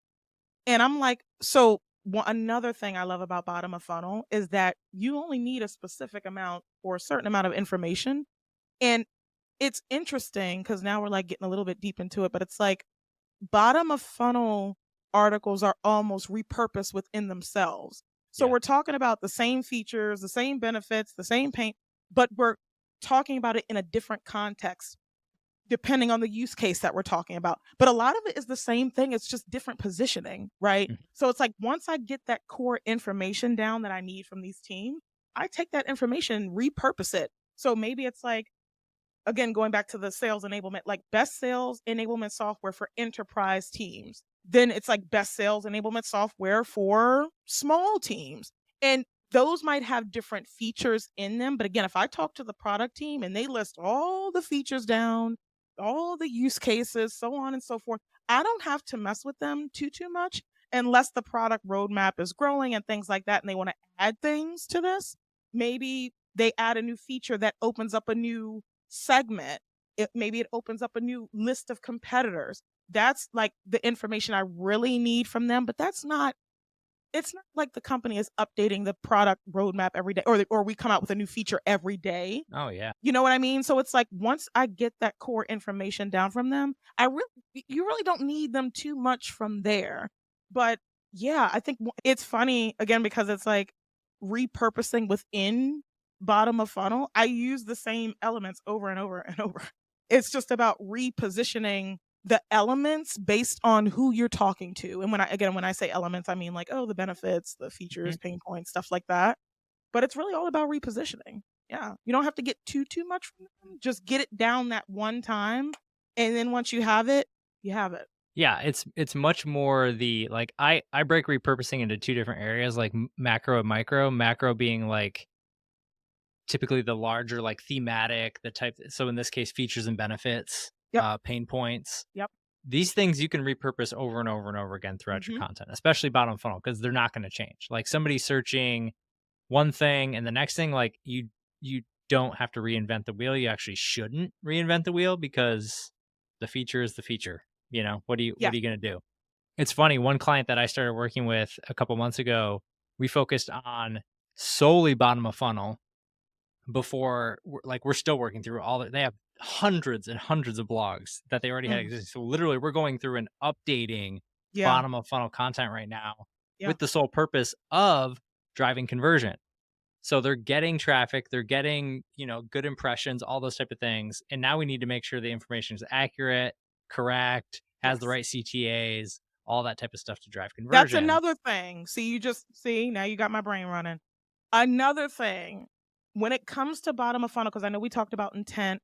And I'm like, so another thing I love about bottom of funnel is that you only need a specific amount or a certain amount of information. And it's interesting because now we're like getting a little bit deep into it, but it's like bottom of funnel articles are almost repurposed within themselves. So Yeah. we're talking about the same features, the same benefits, the same paint, but we're talking about it in a different context depending on the use case that we're talking about. But a lot of it is the same thing. It's just different positioning, right? Mhm. So it's like once I get that core information down that I need from these teams, I take that information, repurpose it. So maybe it's like, again, going back to the sales enablement, like best sales enablement software for enterprise teams. Then it's like best sales enablement software for small teams. And those might have different features in them. But again, if I talk to the product team and they list all the features down, all the use cases, so on and so forth, I don't have to mess with them too much unless the product roadmap is growing and things like that. And they want to add things to this. Maybe they add a new feature that opens up a new segment. Maybe it opens up a new list of competitors. That's like the information I really need from them, but that's not it's not like the company is updating the product roadmap every day, or we come out with a new feature every day. Oh, yeah. You know what I mean? So it's like once I get that core information down from them, I really you really don't need them too much from there. But yeah, I think it's funny again because it's like repurposing within bottom of funnel. I use the same elements over and over and over. It's just about repositioning the elements based on who you're talking to. And when I say elements, I mean like, oh, the benefits, the features, Mhm. pain points, stuff like that. But it's really all about repositioning. Yeah. You don't have to get too much from them. Just get it down that one time, and then once you have it, you have it. Yeah, it's much more the like, I break repurposing into 2 different areas, like, macro and micro. Macro being, like, typically the larger, like, thematic, the type so in this case, features and benefits, Yep. pain points. Yep. These things you can repurpose over and over and over again throughout your Mhm. content, especially bottom funnel, because 'cause they're not gonna change. Like, somebody searching one thing and the next thing, like, you don't have to reinvent the wheel. You actually shouldn't reinvent the wheel because the feature is the feature, what Yeah. are you gonna do? It's funny, one client that I started working with a couple months ago, we focused on solely bottom of funnel before we're still working through all they have hundreds and hundreds of blogs that they already had Mm. existing. So literally we're going through and updating Yeah. bottom of funnel content right now Yeah. with the sole purpose of driving conversion. So they're getting traffic, they're getting, good impressions, all those type of things. And now we need to make sure the information is accurate, correct, has the Yes. right CTAs, all that type of stuff to drive That's conversion. another thing. See, you just see, now you got my brain running. Another thing, when it comes to bottom of funnel, because I know we talked about intent,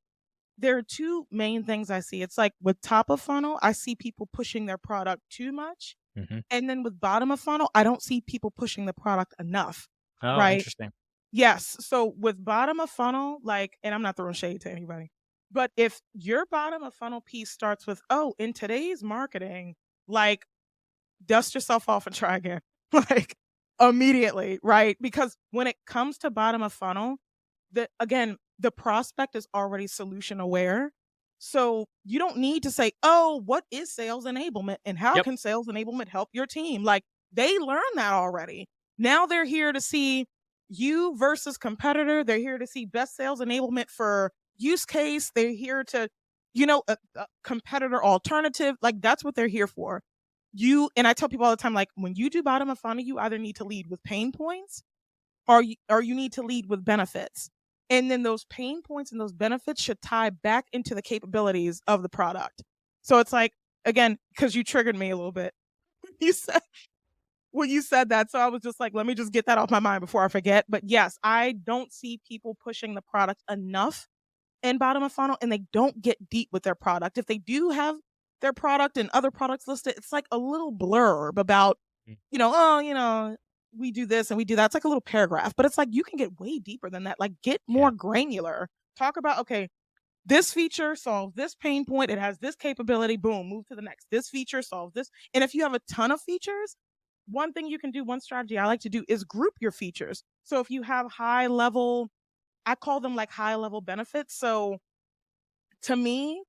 there are 2 main things I see. It's like with top of funnel, I see people pushing their product too much. Hmm. And then with bottom of funnel, I don't see people pushing the product enough, Oh, right? interesting. Yes. So with bottom of funnel, like, and I'm not throwing shade to anybody, but if your bottom of funnel piece starts with, oh, in today's marketing, like, dust yourself off and try again, like immediately, right? Because when it comes to bottom of funnel, the prospect is already solution aware. So you don't need to say, "Oh, what is sales enablement and how Yep. can sales enablement help your team?" Like they learned that already. Now they're here to see you versus competitor. They're here to see best sales enablement for use case. They're here to, a competitor alternative. Like that's what they're here for. And I tell people all the time, like when you do bottom of funnel, you either need to lead with pain points or you need to lead with benefits. And then those pain points and those benefits should tie back into the capabilities of the product. So it's like, again, because you triggered me a little bit. You said when you said that. So I was just like, let me just get that off my mind before I forget. But yes, I don't see people pushing the product enough in bottom of funnel and they don't get deep with their product. If they do have their product and other products listed, it's like a little blurb about, Mm. oh, we do this and we do that. It's like a little paragraph, but it's like you can get way deeper than that. Like get more Yeah. granular. Talk about, okay, this feature solves this pain point. It has this capability. Boom, move to the next. This feature solves this. And if you have a ton of features, one thing you can do, one strategy I like to do is group your features. So if you have high level, I call them like high level benefits. So to me,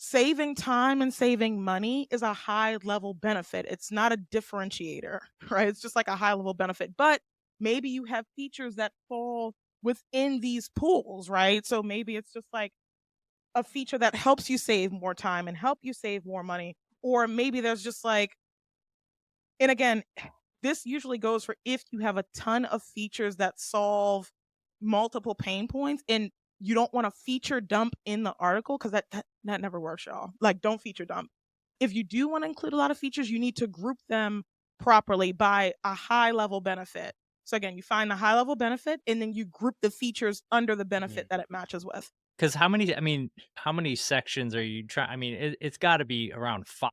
saving time and saving money is a high level benefit. It's not a differentiator, right? It's just like a high level benefit. But maybe you have features that fall within these pools, right? So maybe it's just like a feature that helps you save more time and help you save more money. Or maybe there's just like, and again, this usually goes for if you have a ton of features that solve multiple pain points and you don't want to feature dump in the article because that never works, y'all. Like, don't feature dump. If you do want to include a lot of features, you need to group them properly by a high level benefit. So again, you find the high level benefit and then you group the features under the benefit that it matches with. Because how many sections are you trying? I mean, it's got to be around 5,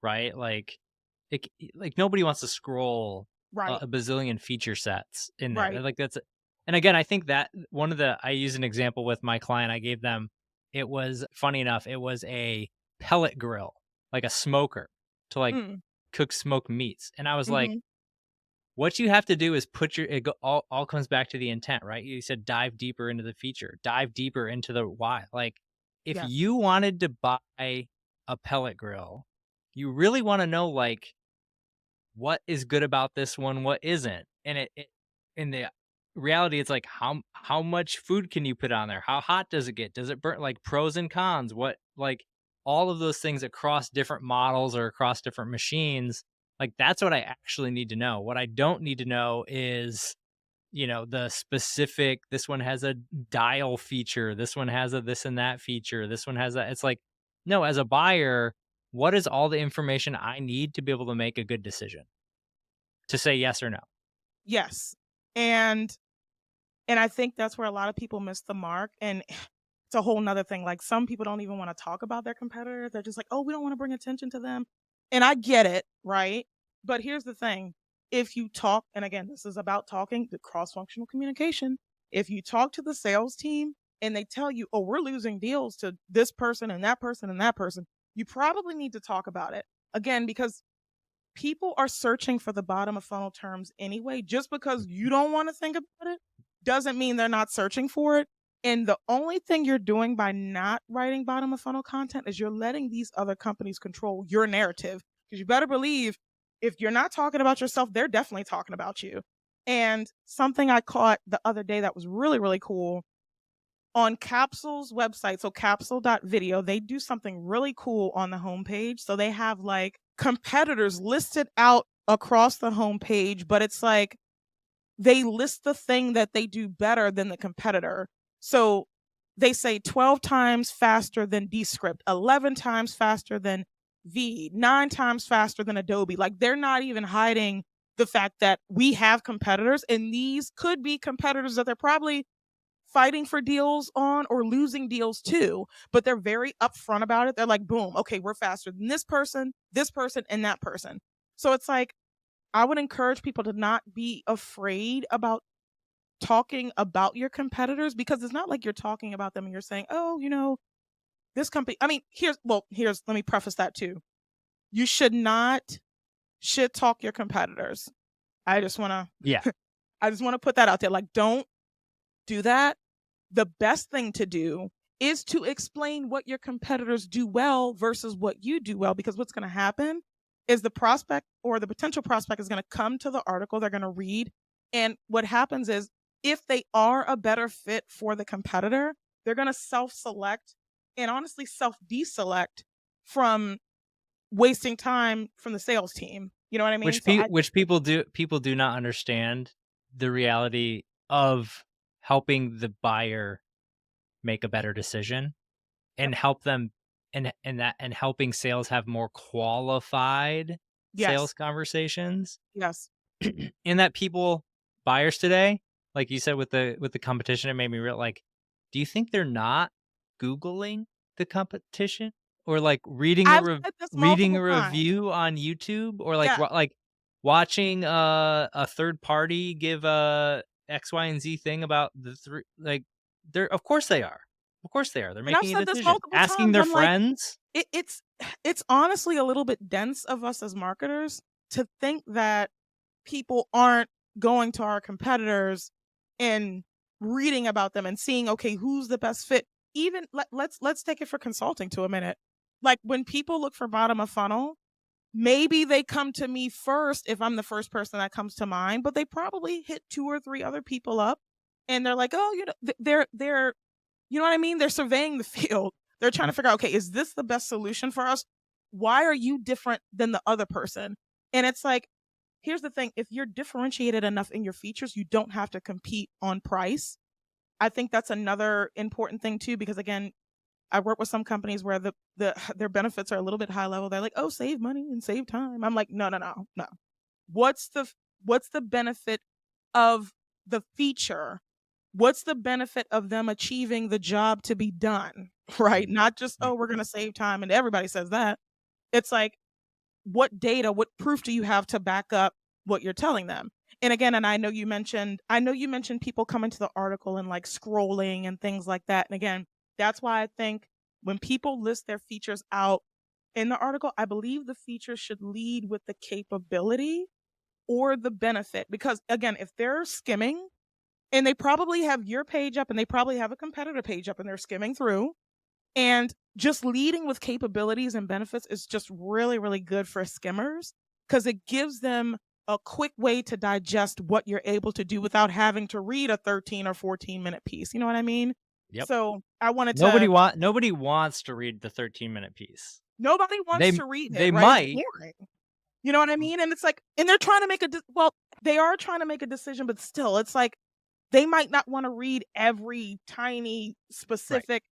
right? Like nobody wants to scroll Right. a bazillion feature sets in there. Right. Like and again, I think that I use an example with my client. I gave them, it was funny enough, it was a pellet grill, like a smoker to like Mm. cook smoked meats. And I was like, Mhm. what you have to do is all comes back to the intent, right? You said dive deeper into the feature, dive deeper into the why. Like if Yes. you wanted to buy a pellet grill, you really want to know like what is good about this one, what isn't. And it in the reality, it's like how much food can you put on there? How hot does it get? Does it burn? Like pros and cons. What like all of those things across different models or across different machines. Like that's what I actually need to know. What I don't need to know is, the specific, this one has a dial feature, this one has a this and that feature, this one has a, it's like, no, as a buyer, what is all the information I need to be able to make a good decision to say yes or no? Yes. And I think that's where a lot of people miss the mark, and it's a whole whole 'nother thing, like, some people don't even wanna talk about their competitor, they're just like, "Oh, we don't wanna bring attention to them," and I get it, right? But here's the thing, if you talk, and again, this is about talking, the cross-functional communication. If you talk to the sales team and they tell you, "Oh, we're losing deals to this person and that person and that person," you probably need to talk about it. Again, because people are searching for the bottom of funnel terms anyway. Just because you don't want to think about it doesn't mean they're not searching for it. And the only thing you're doing by not writing bottom of funnel content is you're letting these other companies control your narrative. Because you better believe if you're not talking about yourself, they're definitely talking about you. And something I caught the other day that was really, really cool on Capsule's website, so capsule.video, they do something really cool on the homepage. So they have like competitors listed out across the homepage, but it's like they list the thing that they do better than the competitor. So they say 12 times faster than Descript, 11 times faster than V, 9 times faster than Adobe. Like they're not even hiding the fact that we have competitors, and these could be competitors that they're probably fighting for deals on or losing deals too, but they're very upfront about it. They're like, boom, okay, we're faster than this person, and that person. So it's like, I would encourage people to not be afraid about talking about your competitors, because it's not like you're talking about them and you're saying, oh, this company. I mean, let me preface that too. You should not shit talk your competitors. I just want Yeah. to, I just want to put that out there. Like, don't do that. The best thing to do is to explain what your competitors do well versus what you do well, because what's going to happen is the prospect or the potential prospect is going to come to the article, they're going to read, and what happens is if they are a better fit for the competitor, they're going to self-select and honestly self-deselect from wasting time from the sales team. You know what I mean? So I Which people do not understand the reality of helping the buyer make a better decision Yep. and help them and helping sales have more qualified Yes. sales conversations. Yes. In that people buyers today, like you said with the competition, it made me real like, do you think they're not Googling the competition or like I've said this reading multiple a times. review on YouTube or like Yeah. like watching a third party give a X, Y, and Z thing about the three like they're of course they are. Of course they are. They're And I've making a said this decision. multiple Asking times. their I'm like, friends. it's honestly a little bit dense of us as marketers to think that people aren't going to our competitors and reading about them and seeing, okay, who's the best fit. Even let's take it for consulting to a minute. Like when people look for bottom of funnel, maybe they come to me first if I'm the first person that comes to mind, but they probably hit two or three other people up and they're like, oh, they're you know what I mean? They're surveying the field. They're trying to figure out, okay, is this the best solution for us? Why are you different than the other person? And it's like, here's the thing, if you're differentiated enough in your features, you don't have to compete on price. I think that's another important thing too, because again, I work with some companies where the their benefits are a little bit high level. They're like, oh, save money and save time. I'm like, no, no, no, no. What's the what's the benefit of the feature? What's the benefit of them achieving the job to be done? Right? Not just, oh, we're gonna save time. And everybody says that. It's like, what data, what proof do you have to back up what you're telling them? And again, and I know you mentioned people coming to the article and like scrolling and things like that. And again, that's why I think when people list their features out in the article, I believe the feature should lead with the capability or the benefit. Because again, if they're skimming and they probably have your page up and they probably have a competitor page up and they're skimming through, and just leading with capabilities and benefits is just really, really good for skimmers. because it gives them a quick way to digest what you're able to do without having to read a 13 or 14-minute piece. You know what I mean? Yep. So I wanted to Nobody wants to read the 13-minute piece. nobody wants They to read it, they right? It's might. boring. You know what I mean? And it's like, and they're trying to make well, they are trying to make a decision, but still, it's like they might not want to read every tiny Right. specific,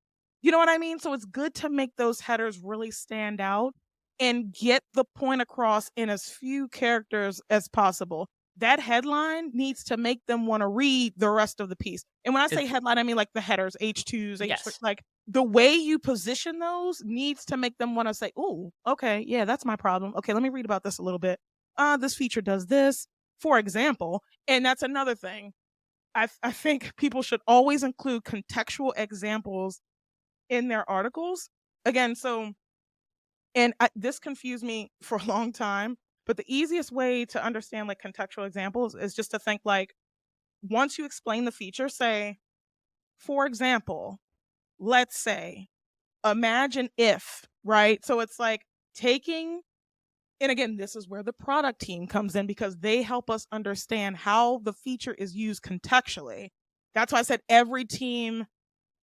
you know what I mean? So it's good to make those headers really stand out and get the point across in as few characters as possible. That headline needs to make them want to read the rest of the piece. And when I say It's headline, I mean like the headers, H2s, H3, yes. like the way you position those needs to make them want to say, "Oh, okay, yeah, that's my problem. Okay, let me read about this a little bit. This feature does this, for example." And that's another thing. I think people should always include contextual examples in their articles. Again, so this confused me for a long time, but the easiest way to understand like contextual examples is just to think like once you explain the feature, say, for example, let's say, imagine if, right? So it's like taking, and again, this is where the product team comes in because they help us understand how the feature is used contextually. That's why I said every team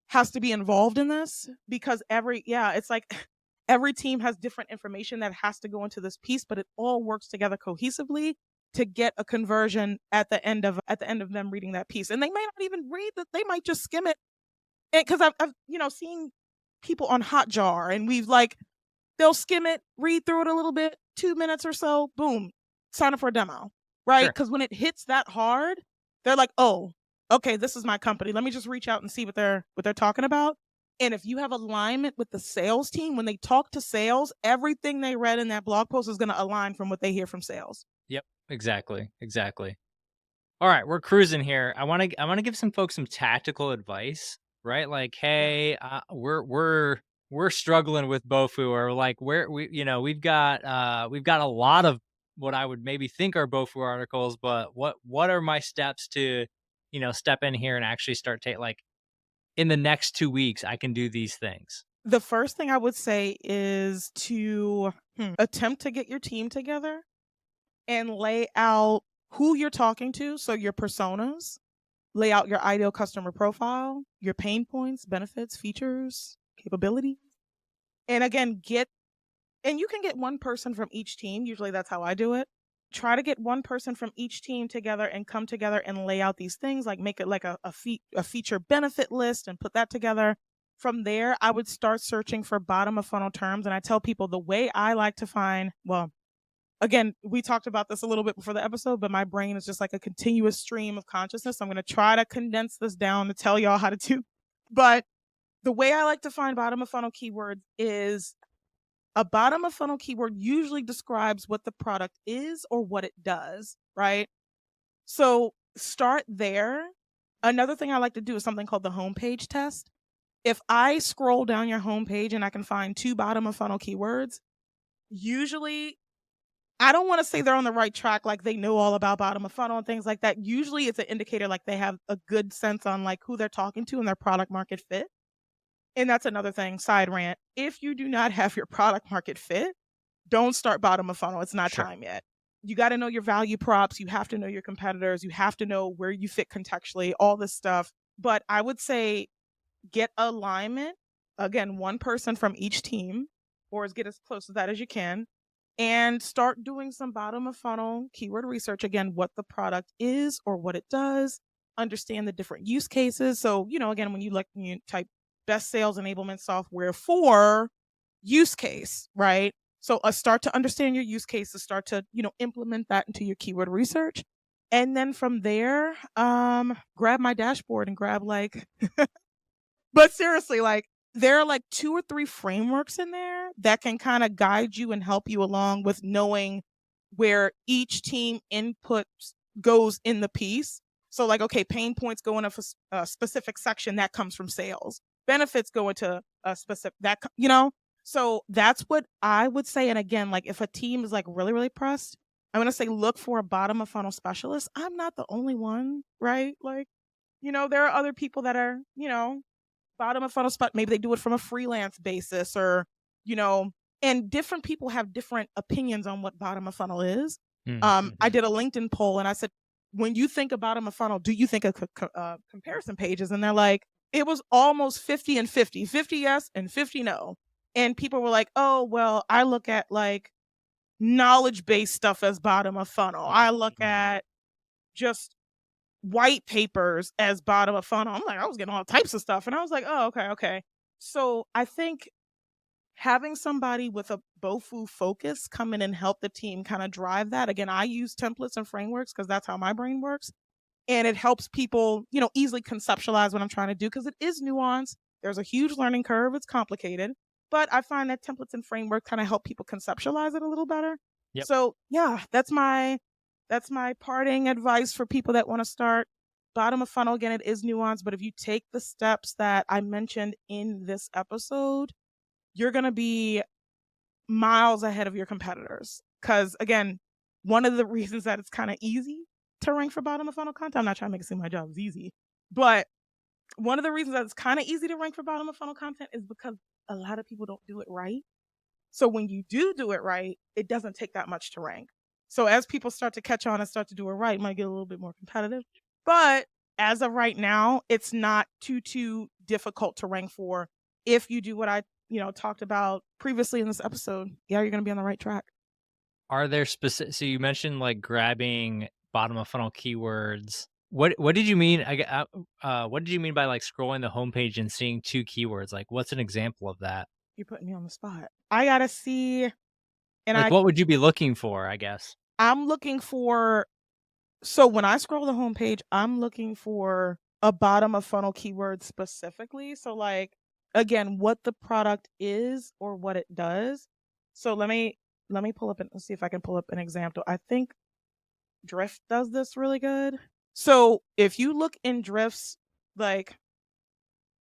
has to be involved in this because it's like every team has different information that has to go into this piece, but it all works together cohesively to get a conversion at the end of them reading that piece. And they may not even read that, they might just skim it. And because I've seen people on Hotjar and we've like they'll skim it, read through it a little bit, 2 minutes or so, boom, sign up for a demo, right? Sure. Because when it hits that hard, they're like, oh, okay, this is my company. Let me just reach out and see what they're talking about. And if you have alignment with the sales team, when they talk to sales, everything they read in that blog post is going to align from what they hear from sales. Yep. Exactly. Exactly. All right, we're cruising here. I want to give some folks some tactical advice, right? Like, Yeah. hey, we're struggling with BOFU, or like we've got a lot of what I would maybe think are BOFU articles, but what are my steps to step in here and actually start like in the next 2 weeks I can do these things. The first thing I would say is to attempt to get your team together and lay out who you're talking to. So your personas, lay out your ideal customer profile, your pain points, benefits, features, capability. And again, and you can get one person from each team. Usually that's how I do it. Try to get one person from each team together and come together and lay out these things, like make it like a feature benefit list and put that together. From there, I would start searching for bottom of funnel terms. And I tell people the way I like to find, well, again, we talked about this a little bit before the episode, but my brain is just like a continuous stream of consciousness. I'm going to try to condense this down to tell y'all how to do. But the way I like to find bottom of funnel keywords is a bottom of funnel keyword usually describes what the product is or what it does, right? So start there. Another thing I like to do is something called the homepage test. If I scroll down your homepage and I can find two bottom of funnel keywords, usually I don't want to say they're on the right track, like they know all about bottom of funnel and things like that. Usually it's an indicator like they have a good sense on like who they're talking to and their product market fit. And that's another thing, side rant. If you do not have your product market fit, don't start bottom of funnel. It's not Sure. time yet. You got to know your value props. You have to know your competitors. You have to know where you fit contextually, all this stuff. But I would say get alignment. Again, one person from each team, or as get as close to that as you can, and start doing some bottom of funnel keyword research. Again, what the product is or what it does, understand the different use cases. So, again, when you type best sales enablement software for use case, right? So, start to understand your use cases, start to, implement that into your keyword research. And then from there, grab my dashboard and grab like but seriously, like there are like two or three frameworks in there that can kind of guide you and help you along with knowing where each team input goes in the piece. So like, okay, pain points go in a specific section that comes from sales. Benefits go into a specific So that's what I would say. And again, like if a team is like really, really pressed, I'm gonna say look for a bottom of funnel specialist. I'm not the only one, right? Like, there are other people that are, bottom of funnel spot. Maybe they do it from a freelance basis or, you know, And different people have different opinions on what bottom of funnel is. I Mhm. did a LinkedIn poll and I said, when you think of bottom of funnel, do you think of comparison pages? And they're like, it was almost 50 and 50, 50 yes and 50 no. And people were like, oh, well, I look at like knowledge based stuff as bottom of funnel. I look Mhm. at just white papers as bottom of funnel. I'm like, I was getting all types of stuff. And I was like, oh, okay, okay. So I think having somebody with a BOFU focus come in and help the team kind of drive that. Again, I use templates and frameworks because that's how my brain works. And it helps people, easily conceptualize what I'm trying to do because it is nuanced. There's a huge learning curve. It's complicated. But I find that templates and framework kind of help people conceptualize it a little better. Yep. So yeah, that's my parting advice for people that want to start. Bottom of funnel, again, it is nuanced, but if you take the steps that I mentioned in this episode, you're going to be miles ahead of your competitors. Because again, one of the reasons that it's kind of easy to rank for bottom of funnel content, I'm not trying to make it seem my job is easy, but one of the reasons that it's kind of easy to rank for bottom of funnel content is because a lot of people don't do it right. So when you do it right, it doesn't take that much to rank. So as people start to catch on and start to do it right, it might get a little bit more competitive. But as of right now, it's not too difficult to rank for if you do what I, talked about previously in this episode. Yeah, you're going to be on the right track. Are there specific? So you mentioned, like, grabbing bottom of funnel keywords. What did you mean? What did you mean by, like, scrolling the homepage and seeing 2 keywords? Like, what's an example of that? You're putting me on the spot. I got to see, and Like, what would you be looking for, I guess? I'm looking for. So when I scroll the homepage, I'm looking for a bottom of funnel keyword specifically. So like again, what the product is or what it does. So let me pull up and let's see if I can pull up an example. I think Drift does this really good. So if you look in Drift's like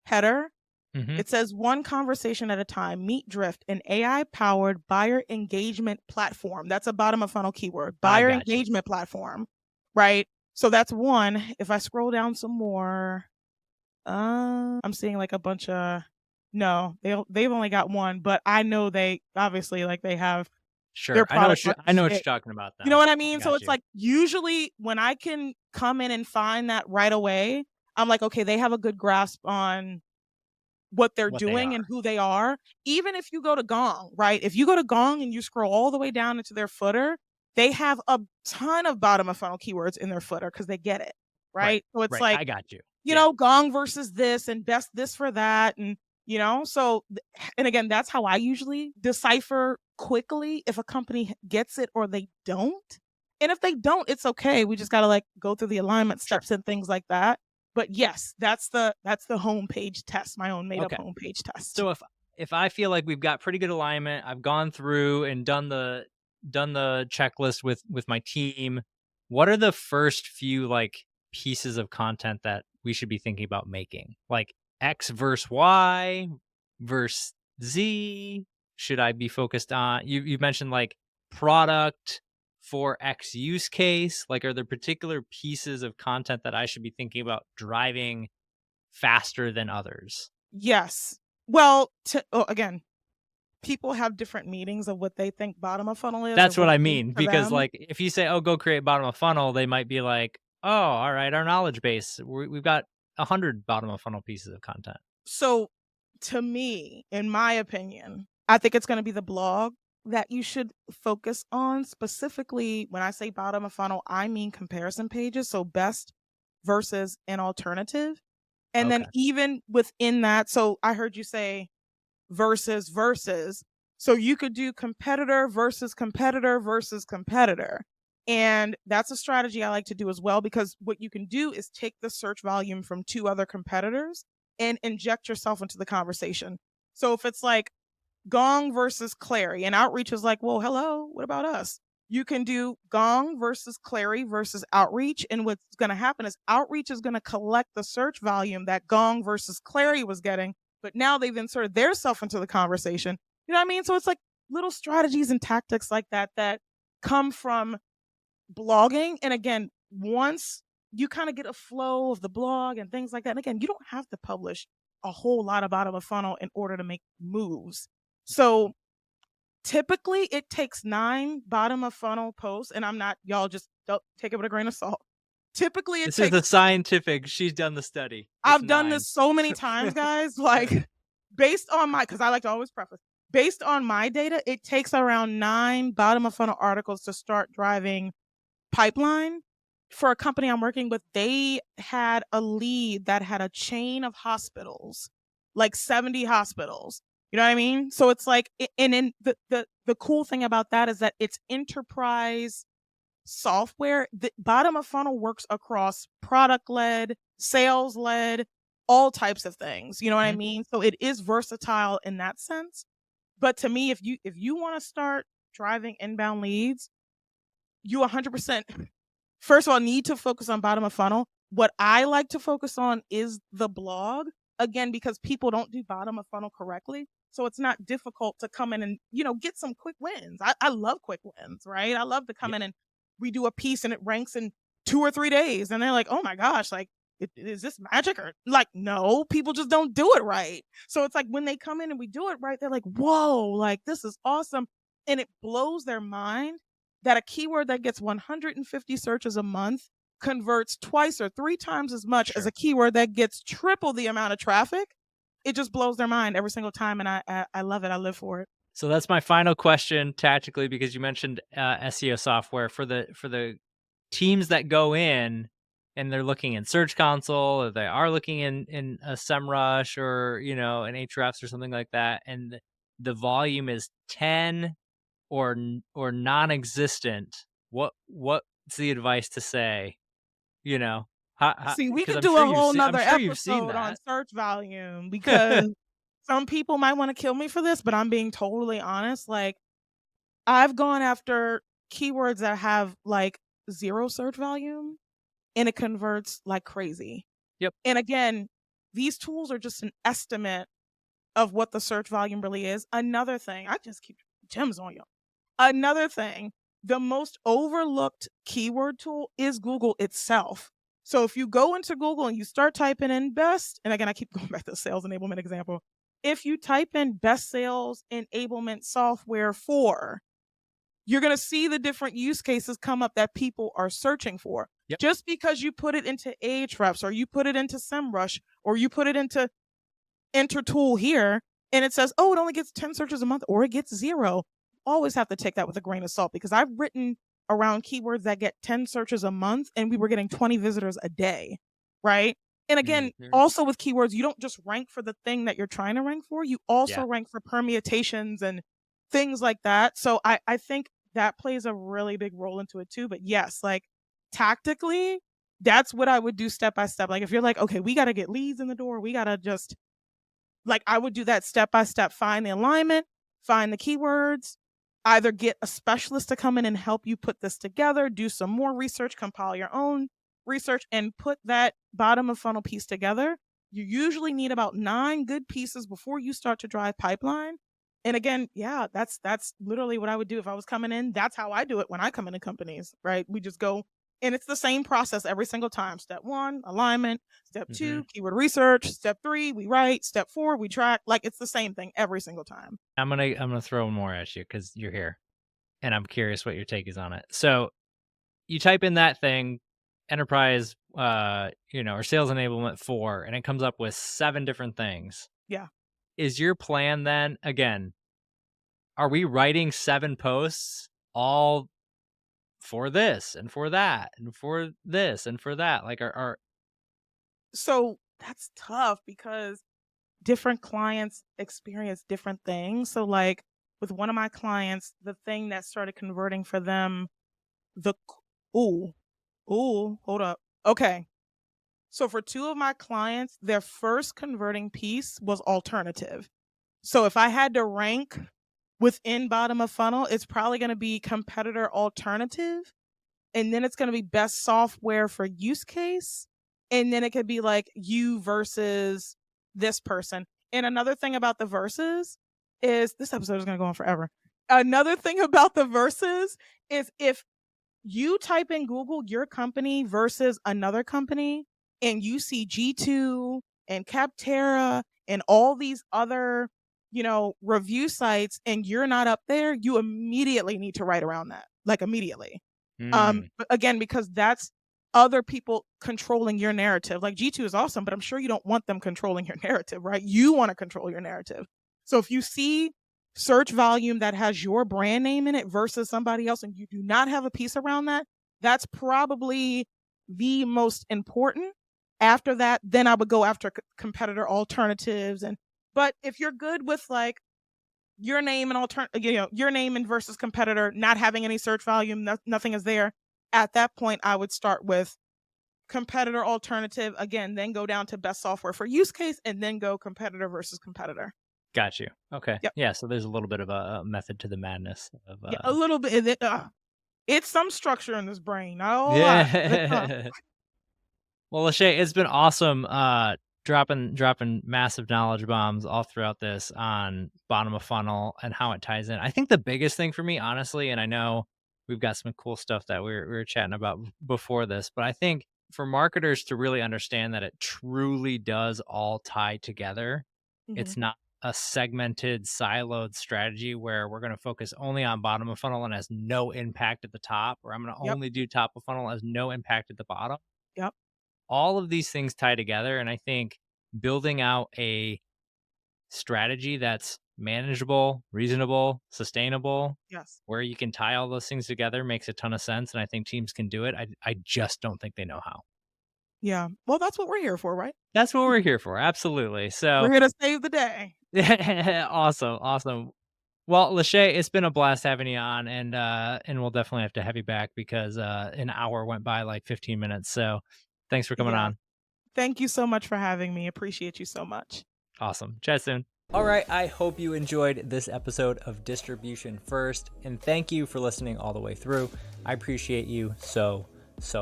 header, Mhm. it says one conversation at a time. Meet Drift, an AI powered buyer engagement platform. That's a bottom of funnel keyword. I Buyer got you. engagement platform, right? So that's one. If I scroll down some more, I'm seeing like a bunch of no, they've only got one, but I know they obviously like they have their Sure. product I market know what fit. you're talking about, You know though. what I I mean? So got it's you. like usually when I can come in and find that right away, I'm like, okay, they have a good grasp on what they're What they doing are. and who they are. Even if you go to Gong, right? If you go to Gong and you scroll all the way down into their footer, they have a ton of bottom of funnel keywords in their footer because they get it, Right. right? So it's Right. like, I got you. Yeah. Gong versus this and best this for that. And, and again, that's how I usually decipher quickly if a company gets it or they don't. And if they don't, it's okay. We just got to like go through the alignment Sure. steps and things like that. But yes, that's the homepage test, my own made up Okay. homepage test. So if I feel like we've got pretty good alignment, I've gone through and done the checklist with my team, what are the first few, like, pieces of content that we should be thinking about making? Like, X versus Y versus Z? Should I be focused on you mentioned, like, product for X use case? Like, are there particular pieces of content that I should be thinking about driving faster than others? Yes. Well, again, people have different meanings of what they think bottom of funnel is or That's what what it I means mean, to because, them. like, if you say, "Oh, go create bottom of funnel," they might be like, "Oh, alright, our knowledge base, we've got 100 bottom of funnel pieces of content." So, to me, in my opinion, I think it's going to be the blog that you should focus on. Specifically, when I say bottom of funnel, I mean comparison pages. So, best versus an alternative. And then, Okay, even within that, so I heard you say versus. So, you could do competitor versus competitor versus competitor. And that's a strategy I like to do as well because what you can do is take the search volume from two other competitors and inject yourself into the conversation. So if it's like Gong versus Clary, and Outreach is like, well, hello, what about us? You can do Gong versus Clary versus Outreach. And what's going to happen is Outreach is going to collect the search volume that Gong versus Clary was getting, but now they've inserted their self into the conversation. You know what I mean? So it's like little strategies and tactics like that that come from blogging. And again, once you kind of get a flow of the blog and things like that, and again, you don't have to publish a whole lot of bottom of funnel in order to make moves. So Typically, it takes 9 bottom of funnel posts, and I'm not, y'all just don't take it with a grain of salt. Typically, it This is takes the scientific. She's done the study. It's I've done this 9. so many times, guys, like, based on my, because I like to always preface, based on my data, it takes around 9 bottom of funnel articles to start driving pipeline. For a company I'm working with, they had a lead that had a chain of hospitals, like 70 hospitals. You know what I mean? So it's like, and then the cool thing about that is that it's enterprise software. The bottom of funnel works across product led, sales led, all types of things. You know what I Mhm. mean? So it is versatile in that sense. But to me, if you want to start driving inbound leads, you 100% first of all need to focus on bottom of funnel. What I like to focus on is the blog, again, because people don't do bottom of funnel correctly. So it's not difficult to come in and, get some quick wins. I love quick wins, right? I love to come Yep. in and we do a piece and it ranks in 2 or 3 days. And they're like, oh my gosh, like, is this magic? Or like, no, people just don't do it right. So it's like when they come in and we do it right, they're like, whoa, like this is awesome. And it blows their mind that a keyword that gets 150 searches a month converts twice or 3 times as much as a Sure. keyword that gets triple the amount of traffic. It just blows their mind every single time, and I love it. I live for it. So that's my final question tactically, because you mentioned SEO software for the teams that go in and they're looking in Search Console, or they are looking in a SEMrush, or an Ahrefs or something like that, and the volume is 10 or non-existent. What's the advice to say? You know, See, we because could do a whole I'm nother sure you've seen episode on that. search volume because some people might want to kill me for this, but I'm being totally honest. Like, I've gone after keywords that have like zero search volume and it converts like crazy. Yep. And again, these tools are just an estimate of what the search volume really is. Another thing, I just keep gems on you. Another thing, the most overlooked keyword tool is Google itself. So if you go into Google and you start typing in best, and again, I keep going back to the sales enablement example. If you type in best sales enablement software for, you're going to see the different use cases come up that people are searching for. Yep. Just because you put it into Ahrefs or you put it into SEMrush or you put it into Enter Tool here and it says, oh, it only gets 10 searches a month or it gets 0. Always have to take that with a grain of salt because I've written around keywords that get 10 searches a month and we were getting 20 visitors a day, right? And again, Mhm. also with keywords, you don't just rank for the thing that you're trying to rank for, you also Yeah. rank for permutations and things like that. So I think that plays a really big role into it too. But yes, like tactically, that's what I would do step by step. Like if you're like, okay, we got to get leads in the door, we got to just like I would do that step by step, find the alignment, find the keywords, either get a specialist to come in and help you put this together, do some more research, compile your own research, and put that bottom of funnel piece together. You usually need about 9 good pieces before you start to drive pipeline. And again, yeah, that's literally what I would do if I was coming in. That's how I do it when I come into companies, right? We just go and it's the same process every single time. Step 1, alignment. Step Mhm. 2, keyword research. Step 3, we write. Step 4, we track. Like it's the same thing every single time. I'm gonna throw more at you because you're here, and I'm curious what your take is on it. So you type in that thing, enterprise, or sales enablement 4, and it comes up with 7 different things. Yeah. Is your plan then, again, are we writing 7 posts all for this and for that and for this and for that? Like, are So that's tough because different clients experience different things. So like with one of my clients, the thing that started converting for them, the ooh, hold up. Okay. So for 2 of my clients, their first converting piece was alternative. So if I had to rank within bottom of funnel, it's probably going to be competitor alternative. And then it's going to be best software for use case. And then it could be like you versus this person. And another thing about the verses is this episode is going to go on forever. Another thing about the verses is if you type in Google your company versus another company and you see G2 and Capterra and all these other, review sites and you're not up there, you immediately need to write around that, like immediately. Mm, But again, because that's other people controlling your narrative. Like G2 is awesome, but I'm sure you don't want them controlling your narrative, right? You want to control your narrative. So if you see search volume that has your brand name in it versus somebody else and you do not have a piece around that, that's probably the most important. After that, then I would go after competitor alternatives. But if you're good with like your name and your name and versus competitor not having any search volume, nothing is there. At that point, I would start with competitor alternative again, then go down to best software for use case, and then go competitor versus competitor. got you. Okay. Yep. Yeah. So there's a little bit of a method to the madness of, Yeah, a little bit. It's some structure in this brain, not a whole lot, but it's some. yeah. Well, Lashay, it's been awesome dropping massive knowledge bombs all throughout this on bottom of funnel and how it ties in. I think the biggest thing for me, honestly, and I know we've got some cool stuff that we were chatting about before this, but I think for marketers to really understand that it truly does all tie together. Mhm. It's not a segmented, siloed strategy where we're going to focus only on bottom of funnel and has no impact at the top, or I'm going to Yep. only do top of funnel has no impact at the bottom. Yep. All of these things tie together, and I think building out a strategy that's manageable, reasonable, sustainable, Yes. where you can tie all those things together makes a ton of sense, and I think teams can do it. I just don't think they know how. Yeah. Well, that's what we're here for, right? That's what we're here for, absolutely. So We're here to save the day. awesome, awesome. Well, Lashay, it's been a blast having you on, and we'll definitely have to have you back because an hour went by like 15 minutes. So thanks for coming Yeah. on. Thank you so much for having me. Appreciate you so much. Awesome. Chat soon. All right, I hope you enjoyed this episode of Distribution First, and thank you for listening all the way through. I appreciate you so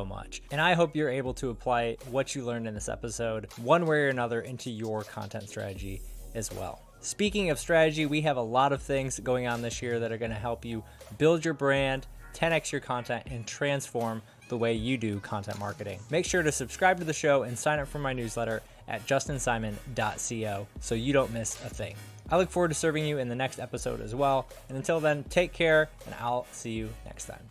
much. And I hope you're able to apply what you learned in this episode one way or another into your content strategy as well. Speaking of strategy, we have a lot of things going on this year that are going to help you build your brand, 10x your content, and transform the way you do content marketing. Make sure to subscribe to the show and sign up for my newsletter at justinsimon.co so you don't miss a thing. I look forward to serving you in the next episode as well. And until then, take care, and I'll see you next time.